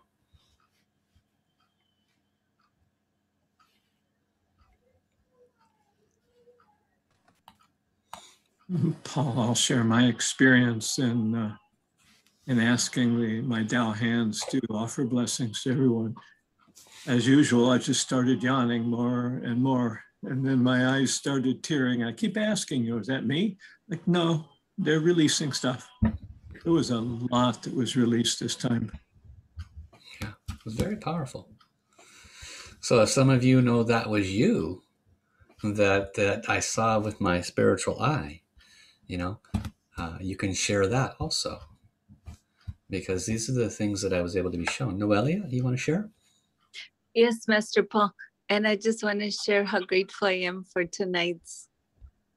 Paul, I'll share my experience in asking my Tao hands to offer blessings to everyone. As usual, I just started yawning more and more, and then my eyes started tearing. I keep asking you, is that me? Like, no, they're releasing stuff. There was a lot that was released this time. Yeah, it was very powerful. So if some of you know that was you, that I saw with my spiritual eye, you can share that also, because these are the things that I was able to be shown. Noelia, you want to share? Yes, Master Paul. And I just want to share how grateful I am for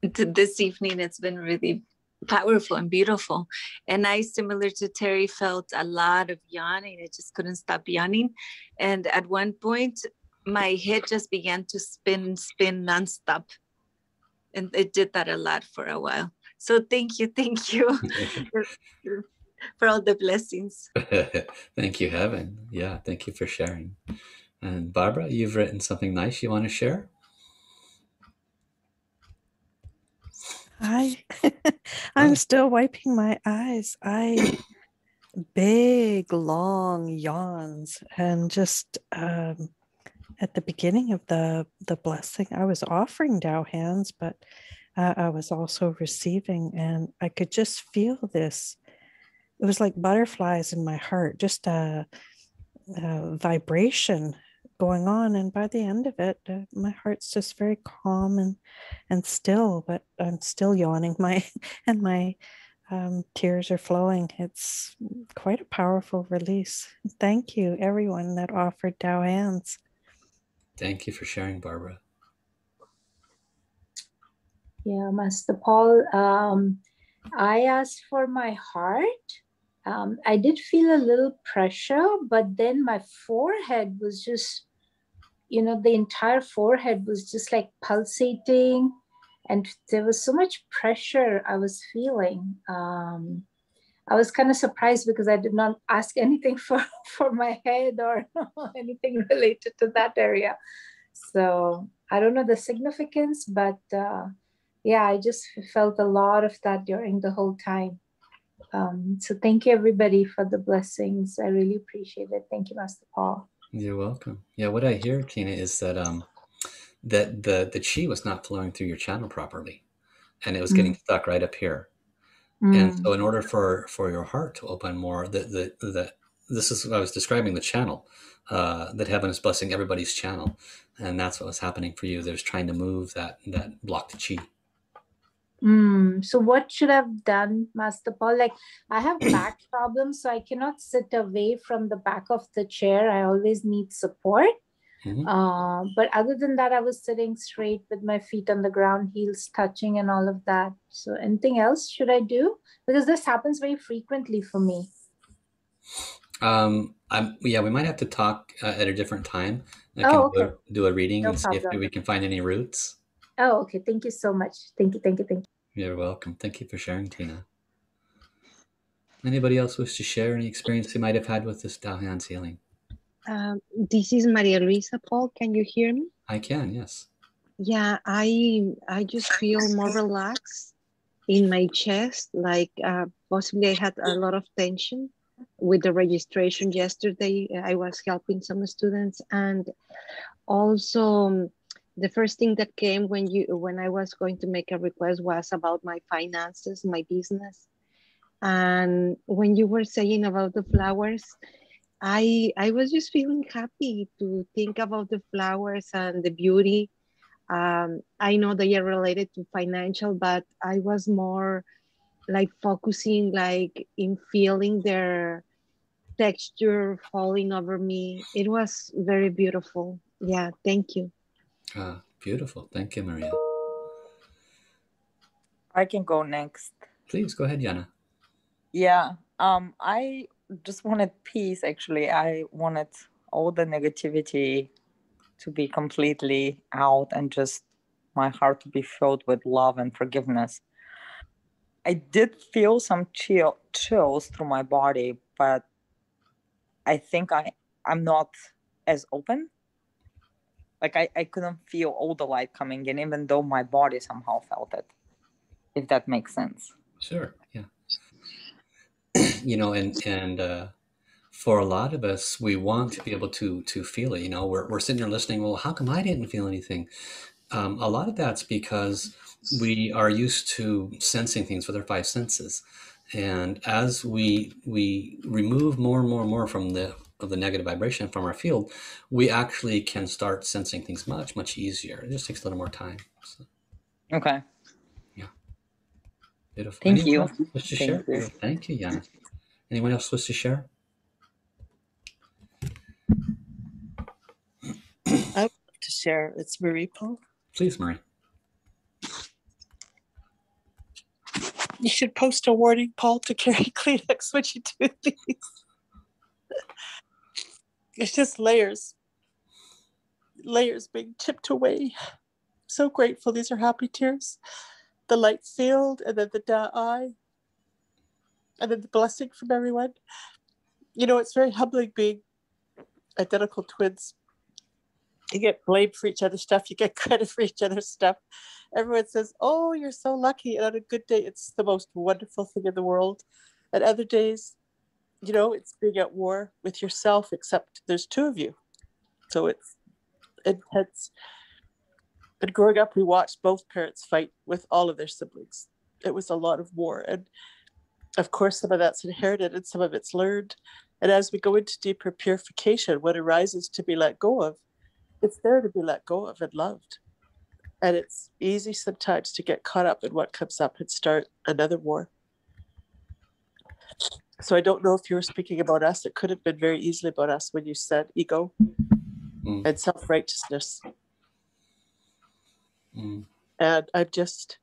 this evening. It's been really powerful and beautiful. And I, similar to Terry, felt a lot of yawning. I just couldn't stop yawning. And at one point, my head just began to spin nonstop. And it did that a lot for a while. So thank you for all the blessings. Thank you, Heaven. Yeah, thank you for sharing. And Barbara, you've written something nice you want to share? I'm still wiping my eyes. Big, long yawns, and just at the beginning of the blessing, I was offering Tao hands, but I was also receiving, and I could just feel this. It was like butterflies in my heart, just a vibration going on. And by the end of it, my heart's just very calm and still, but I'm still yawning. My tears are flowing. It's quite a powerful release. Thank you, everyone that offered Tao hands. Thank you for sharing, Barbara. Yeah, Master Paul. I asked for my heart. I did feel a little pressure, but then my forehead was just, the entire forehead was just like pulsating, and there was so much pressure I was feeling. I was kind of surprised because I did not ask anything for my head or anything related to that area. So I don't know the significance, but yeah, I just felt a lot of that during the whole time. So thank you everybody for the blessings. I really appreciate it. Thank you, Master Paul. You're welcome. Yeah, what I hear, Tina, is that that the chi was not flowing through your channel properly, and it was getting stuck right up here. And so, in order for your heart to open more, this is what I was describing, the channel that heaven is blessing everybody's channel, and that's what was happening for you. There's trying to move that blocked chi. So what should I have done, Master Paul? Like, I have back problems, so I cannot sit away from the back of the chair. I always need support. But other than that, I was sitting straight with my feet on the ground, heels touching and all of that. So anything else should I do? Because this happens very frequently for me. Yeah, we might have to talk at a different time. I can do a reading No and problem. see if we can find any roots. Oh, okay. Thank you so much. Thank you. You're welcome. Thank you for sharing, Tina. Anybody else wish to share any experience you might have had with this Tao healing? This is Maria Luisa, Paul. Can you hear me? I can, yes. Yeah, I just feel more relaxed in my chest. Like possibly I had a lot of tension with the registration yesterday. I was helping some students, and also the first thing that came when I was going to make a request was about my finances, my business. And when you were saying about the flowers, I was just feeling happy to think about the flowers and the beauty. I know they are related to financial, but I was more like focusing like in feeling their texture falling over me. It was very beautiful. Yeah, thank you. Beautiful. Thank you, Maria. I can go next. Please go ahead, Yana. Yeah. I just wanted peace, actually. I wanted all the negativity to be completely out and just my heart to be filled with love and forgiveness. I did feel some chills through my body, but I think I'm not as open. Like I couldn't feel all the light coming in, even though my body somehow felt it, if that makes sense. Sure, yeah. And for a lot of us, we want to be able to feel it. We're sitting here listening. Well, how come I didn't feel anything? A lot of that's because we are used to sensing things with our five senses, and as we remove more and more and more from the negative vibration from our field, we actually can start sensing things much easier. It just takes a little more time. So. Okay. Yeah. Beautiful. Thank you. Else wish to share? You. Thank you, Yana. Anyone else wish to share? I would like to share. It's Marie, Paul. Please, Marie. You should post a warning, Paul, to carry Kleenex when you do these. It's just layers being chipped away. So grateful. These are happy tears. The light field, and then the Da'ai, and then the blessing from everyone. It's very humbling being identical twins. You get blamed for each other's stuff. You get credit for each other's stuff. Everyone says, oh, you're so lucky. And on a good day, it's the most wonderful thing in the world. And other days, it's being at war with yourself, except there's two of you. So it's intense. But growing up, we watched both parents fight with all of their siblings. It was a lot of war. And of course, some of that's inherited and some of it's learned. And as we go into deeper purification, what arises to be let go of, it's there to be let go of and loved. And it's easy sometimes to get caught up in what comes up and start another war. So I don't know if you were speaking about us. It could have been very easily about us when you said ego and self-righteousness. And I'm just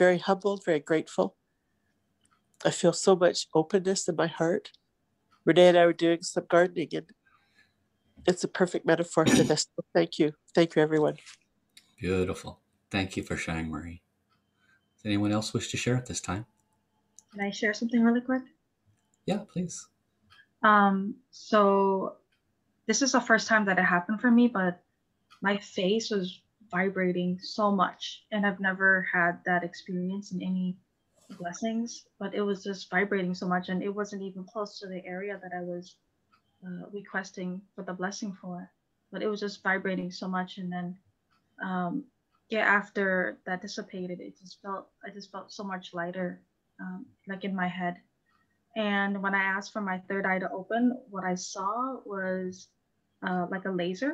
very humbled, very grateful. I feel so much openness in my heart. Renee and I were doing some gardening, and it's a perfect metaphor for this. So thank you. Thank you, everyone. Beautiful. Thank you for sharing, Marie. Does anyone else wish to share at this time? Can I share something really quick? Yeah, please. So this is the first time that it happened for me, but my face was vibrating so much, and I've never had that experience in any blessings, but it was just vibrating so much, and it wasn't even close to the area that I was requesting for the blessing for, but it was just vibrating so much. And then yeah, after that dissipated, I just felt so much lighter, like in my head. And when I asked for my third eye to open, what I saw was like a laser.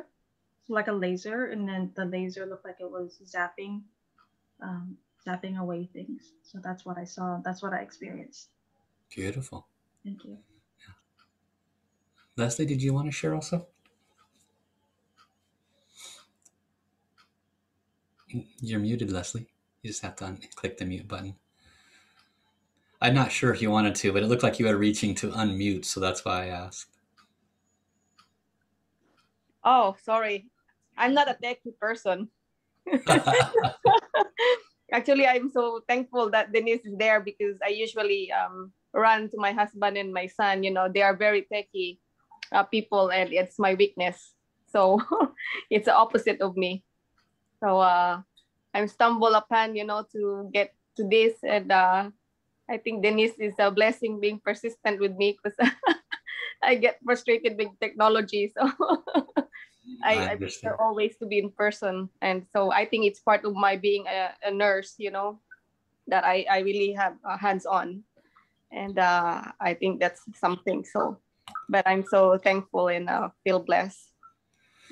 So like a laser, and then the laser looked like it was zapping away things. So that's what I saw. That's what I experienced. Beautiful. Thank you. Leslie, did you want to share also? You're muted, Leslie. You just have to click the mute button. I'm not sure if you wanted to, but it looked like you were reaching to unmute, so that's why I asked. Oh, sorry. I'm not a techie person. Actually, I'm so thankful that Denise is there, because I usually run to my husband and my son. You know, they are very techie people, and it's my weakness. So it's the opposite of me. So I'm stumbled upon, you know, to get to this. And I think Denise is a blessing being persistent with me, because I get frustrated with technology. So I prefer always to be in person. And so I think it's part of my being a nurse, you know, that I really have hands-on. And I think that's something. So, but I'm so thankful and feel blessed.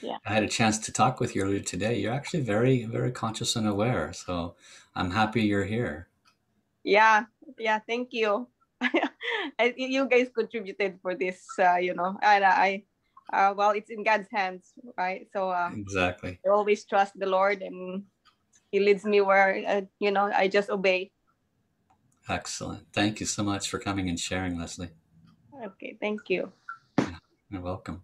Yeah. I had a chance to talk with you earlier today. You're actually very, very conscious and aware. So I'm happy you're here. Yeah. Thank you. You guys contributed for this, you know, and well, it's in God's hands, right? So exactly. I always trust the Lord, and He leads me where, you know, I just obey. Excellent. Thank you so much for coming and sharing, Leslie. Okay, thank you. Yeah, you're welcome.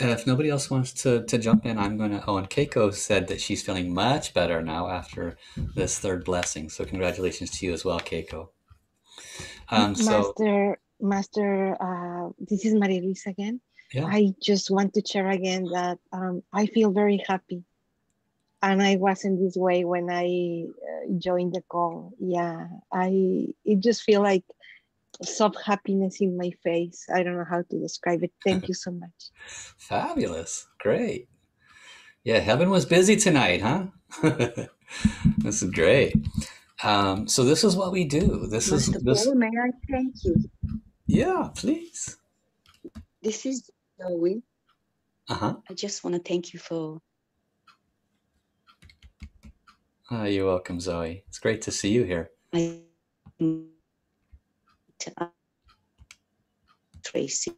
If nobody else wants to jump in, I'm going to... Oh, and Keiko said that she's feeling much better now after this third blessing. So congratulations to you as well, Keiko. Master, this is Maria Luisa again. Yeah. I just want to share again that I feel very happy. And I wasn't this way when I joined the call. Yeah, it just feel like soft happiness in my face. I don't know how to describe it. Thank you so much. Fabulous. Great. Yeah, heaven was busy tonight, huh? This is great. So this is what we do. Paul, may I thank you? Yeah, please. This is Zoe. Uh-huh. I just want to thank you for... You're welcome, Zoe. It's great to see you here. Tracy.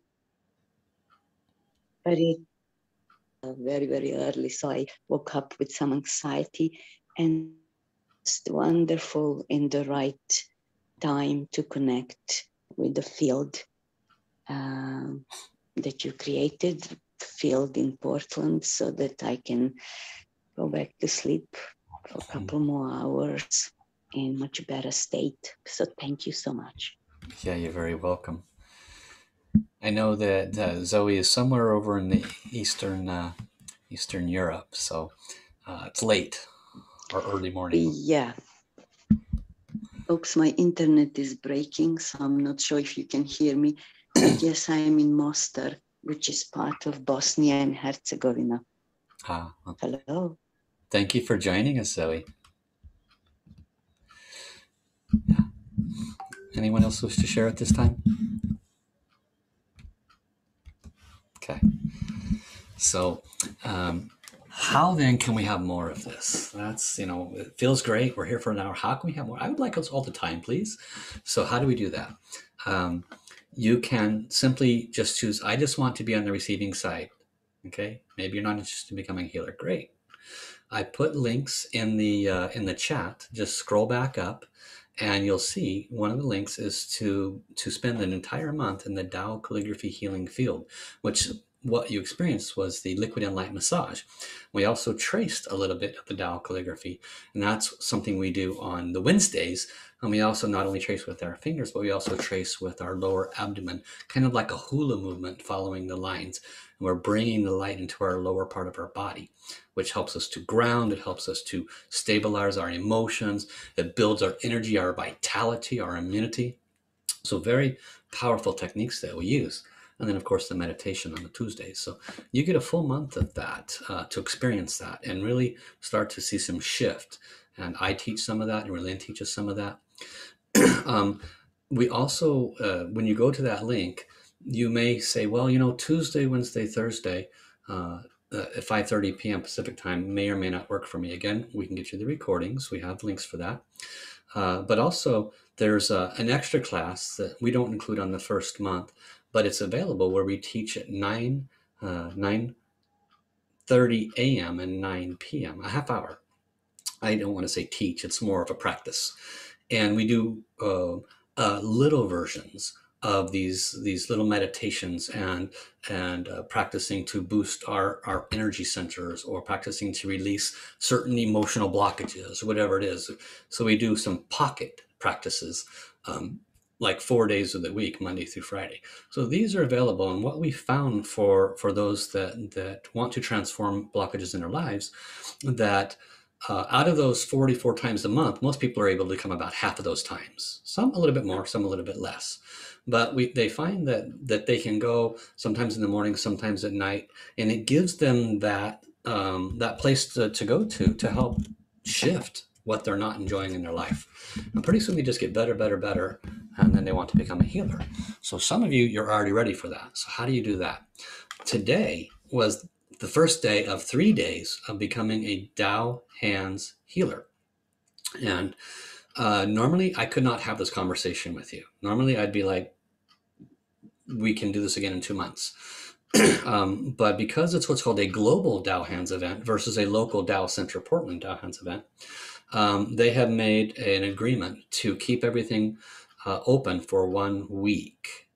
Very, very early. So I woke up with some anxiety, and it's wonderful in the right time to connect with the field that you created, field in Portland, so that I can go back to sleep for a couple more hours in much better state. So thank you so much. Yeah, you're very welcome. I know that Zoe is somewhere over in the Eastern Europe, so it's late or early morning. Yeah. Folks, my internet is breaking, so I'm not sure if you can hear me. But yes, I am in Mostar, which is part of Bosnia and Herzegovina. Okay. Hello. Thank you for joining us, Zoe. Yeah. Anyone else wish to share at this time? Okay. So how then can we have more of this? That's, you know, it feels great. We're here for an hour. How can we have more? I would like us all the time, please. So how do we do that? You can simply just choose, I just want to be on the receiving side. Okay. Maybe you're not interested in becoming a healer. Great. I put links in the chat. Just scroll back up, and you'll see one of the links is to spend an entire month in the Tao Calligraphy Healing field, which what you experienced was the liquid and light massage. We also traced a little bit of the Tao calligraphy, and that's something we do on the Wednesdays. And we also not only trace with our fingers, but we also trace with our lower abdomen, kind of like a hula movement following the lines. And we're bringing the light into our lower part of our body, which helps us to ground. It helps us to stabilize our emotions. It builds our energy, our vitality, our immunity. So very powerful techniques that we use. And then, of course, the meditation on the Tuesdays. So you get a full month of that to experience that and really start to see some shift. And I teach some of that, and Relyn teaches some of that. We also, when you go to that link, you may say, well, Tuesday, Wednesday, Thursday, at 5:30 p.m. Pacific time may or may not work for me. Again, we can get you the recordings. We have links for that. But also, there's an extra class that we don't include on the first month, but it's available where we teach at 9:30 a.m. and 9 p.m., a half hour. I don't want to say teach, it's more of a practice. And we do little versions of these little meditations and practicing to boost our energy centers, or practicing to release certain emotional blockages, whatever it is. So we do some pocket practices, like 4 days of the week, Monday through Friday. So these are available. And what we found for those that want to transform blockages in their lives, that out of those 44 times a month, most people are able to come about half of those times. Some a little bit more, some a little bit less. But they find that they can go sometimes in the morning, sometimes at night, and it gives them that place to go to help shift what they're not enjoying in their life. And pretty soon they just get better, better, better, and then they want to become a healer. So some of you're already ready for that. So how do you do that? Today was the first day of 3 days of becoming a Tao hands healer. And normally I could not have this conversation with you. Normally I'd be like, we can do this again in 2 months. But because it's what's called a global Tao hands event versus a local Tao Center Portland Tao hands event, they have made an agreement to keep everything open for 1 week.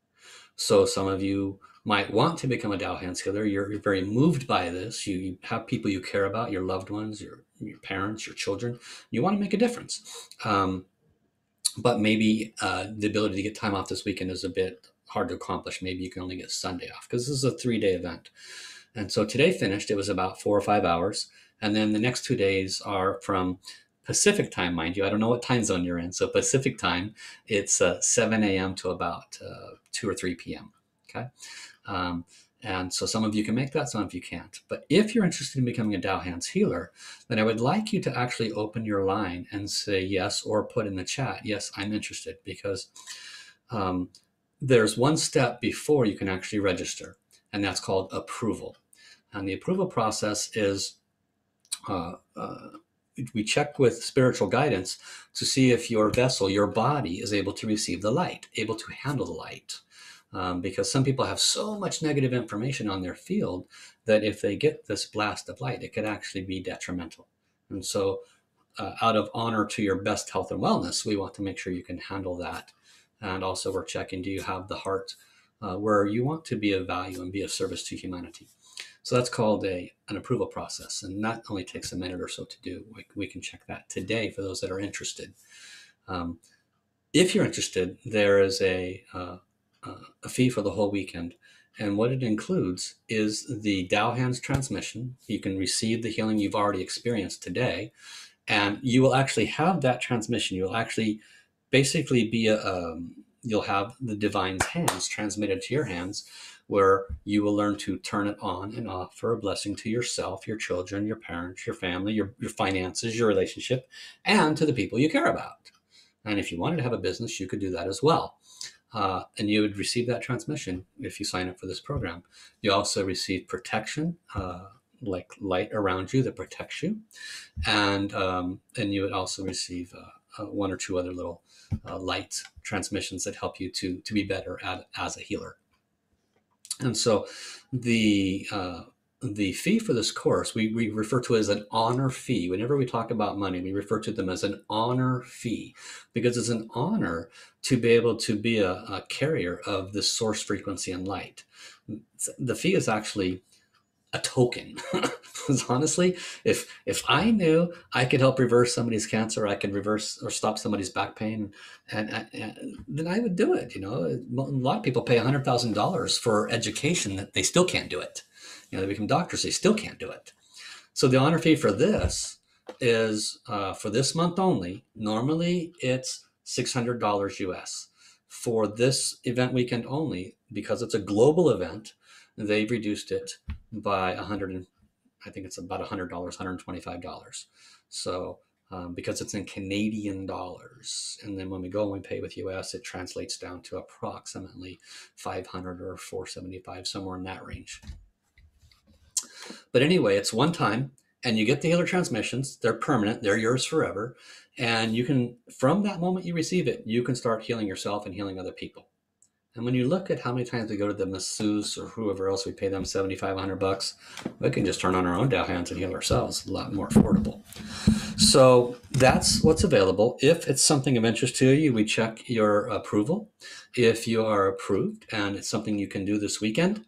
So some of you might want to become a Tao hands healer. You're very moved by this. You have people you care about, your loved ones, your parents, your children. You want to make a difference. But maybe the ability to get time off this weekend is a bit hard to accomplish. Maybe you can only get Sunday off, because this is a 3-day event. And so today finished, it was about 4 or 5 hours. And then the next 2 days are from Pacific time, mind you. I don't know what time zone you're in. So Pacific time, it's 7 a.m. to about 2 or 3 p.m. Okay. And so some of you can make that, some of you can't. But if you're interested in becoming a Tao hands healer, then I would like you to actually open your line and say yes, or put in the chat, yes, I'm interested, because there's one step before you can actually register, and that's called approval. And the approval process is we check with spiritual guidance to see if your vessel, your body, is able to receive the light, able to handle the light. Because some people have so much negative information on their field that if they get this blast of light, it could actually be detrimental. And so out of honor to your best health and wellness, we want to make sure you can handle that. And also we're checking, do you have the heart where you want to be of value and be of service to humanity? So that's called an approval process. And that only takes a minute or so to do. We can check that today for those that are interested. If you're interested, there is a fee for the whole weekend. And what it includes is the Tao hands transmission. You can receive the healing you've already experienced today. And you will actually have that transmission. You'll actually basically be you'll have the divine's hands transmitted to your hands, where you will learn to turn it on and off for a blessing to yourself, your children, your parents, your family, your finances, your relationship, and to the people you care about. And if you wanted to have a business, you could do that as well. And you would receive that transmission if you sign up for this program. You also receive protection, like light around you that protects you. And you would also receive 1 or 2 other little light transmissions that help you to be better as a healer. And so the the fee for this course, we refer to as an honor fee. Whenever we talk about money, we refer to them as an honor fee, because it's an honor to be able to be a carrier of this source frequency and light. The fee is actually a token. Because honestly, if I knew I could help reverse somebody's cancer, I could reverse or stop somebody's back pain, and then I would do it. You know, a lot of people pay $100,000 for education that they still can't do it. You know, they become doctors, they still can't do it. So the honor fee for this is for this month only. Normally, it's $600 US. For this event weekend only, because it's a global event, they've reduced it by I think it's about $100, $125. So because it's in Canadian dollars, and then when we go and we pay with US, it translates down to approximately 500 or 475, somewhere in that range. But anyway, it's one time, and you get the healer transmissions. They're permanent. They're yours forever. And you can, from that moment you receive it, you can start healing yourself and healing other people. And when you look at how many times we go to the masseuse or whoever else, we pay them $75, $100, we can just turn on our own Tao hands and heal ourselves. A lot more affordable. So that's what's available. If it's something of interest to you, we check your approval. If you are approved and it's something you can do this weekend,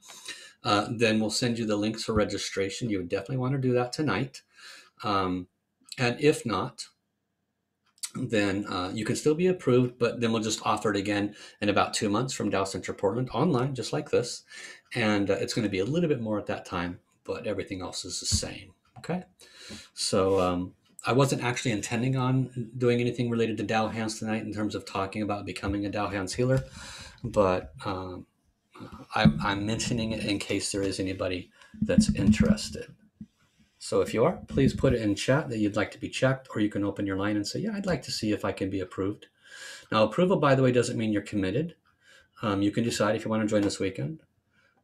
then we'll send you the links for registration. You would definitely want to do that tonight. And if not, then you can still be approved, but then we'll just offer it again in about 2 months from Dow Center Portland, online, just like this. And it's going to be a little bit more at that time, but everything else is the same. Okay. So I wasn't actually intending on doing anything related to Tao hands tonight in terms of talking about becoming a Tao hands healer, but I'm mentioning it in case there is anybody that's interested. So if you are, please put it in chat that you'd like to be checked, or you can open your line and say, yeah, I'd like to see if I can be approved. Now, approval, by the way, doesn't mean you're committed. You can decide if you want to join this weekend,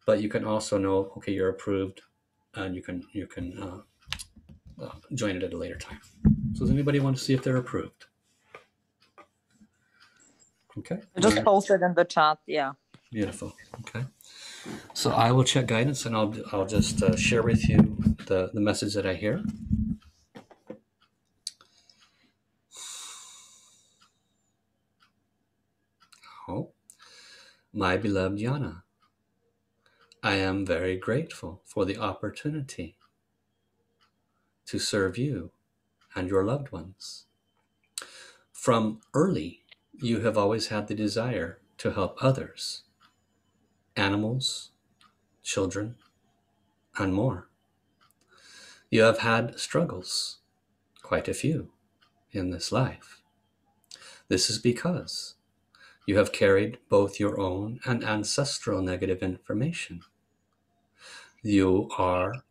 but you can also know, okay, you're approved, and you can join it at a later time. So does anybody want to see if they're approved? Okay. I just posted in the chat, yeah. Beautiful. Okay. So I will check guidance, and I'll just share with you the message that I hear. Oh, my beloved Yana, I am very grateful for the opportunity to serve you and your loved ones. From early, you have always had the desire to help others, animals, children, and more. You have had struggles, quite a few, in this life. This is because you have carried both your own and ancestral negative information. You are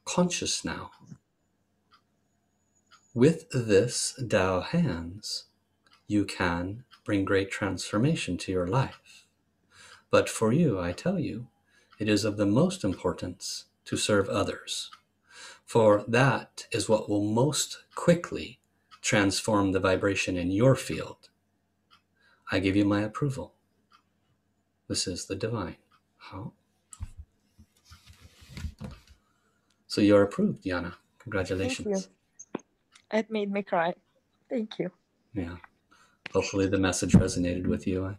conscious now. With this Tao hands, you can bring great transformation to your life. But for you, I tell you, it is of the most importance to serve others, for that is what will most quickly transform the vibration in your field. I give you my approval. This is the divine. How? So you're approved, Yana. Congratulations. Thank you. It made me cry. Thank you. Yeah. Hopefully the message resonated with you.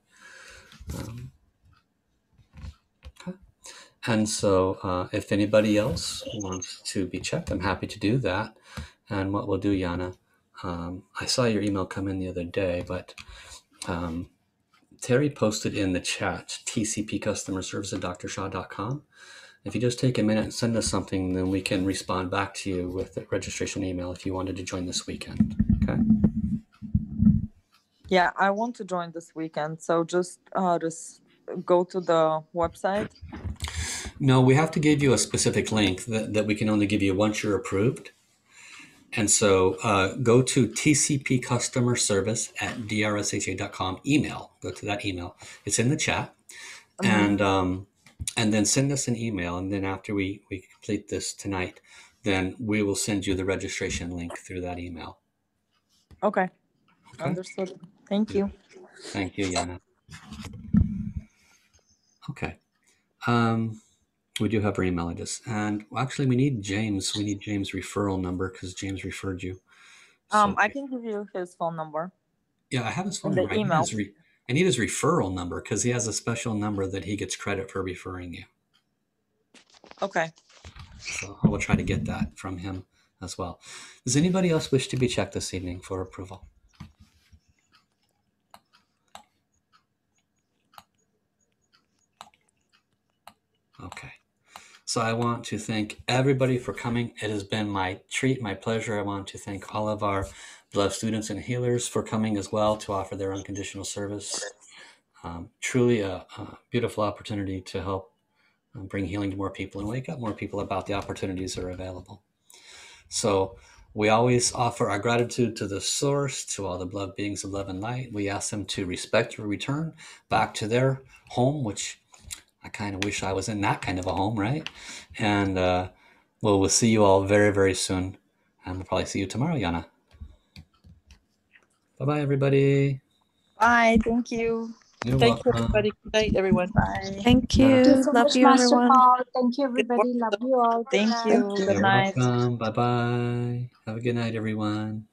Okay. And so if anybody else wants to be checked, I'm happy to do that. And what we'll do, Yana, I saw your email come in the other day, but Terry posted in the chat, tcpcustomerservice@drshaw.com. If you just take a minute and send us something, then we can respond back to you with the registration email if you wanted to join this weekend. Okay. Yeah, I want to join this weekend. So just go to the website. No, we have to give you a specific link that we can only give you once you're approved. And so go to tcpcustomerservice@drsha.com email. Go to that email. It's in the chat. And then send us an email. And then after we complete this tonight, then we will send you the registration link through that email. Okay. Understood. Thank you. Thank you, Yana. Okay. We do have her email address. And actually, we need James. We need James' referral number because James referred you. So, I can give you his phone number. yeah, I have his phone And the number. email. I need his referral number because he has a special number that he gets credit for referring you. Okay. So I will try to get that from him as well. Does anybody else wish to be checked this evening for approval? Okay. So I want to thank everybody for coming. It has been my treat, my pleasure. I want to thank all of our beloved students and healers for coming as well to offer their unconditional service. Truly a beautiful opportunity to help bring healing to more people and wake up more people about the opportunities that are available. So we always offer our gratitude to the source, to all the beloved beings of love and light. We ask them to respect your return back to their home, which I kind of wish I was in that kind of a home, right? And we'll see you all very, very soon. And we'll probably see you tomorrow, Yana. Bye-bye, everybody. Bye. Thank you. You're Thank you, welcome. everybody. Good night, everyone. Bye. Thank Yeah. you. Thank you so Love much, you, Master everyone. Paul. Thank you, everybody. Love you all. Good Thank night. you. Good You're night. welcome. Bye-bye. Have a good night, everyone.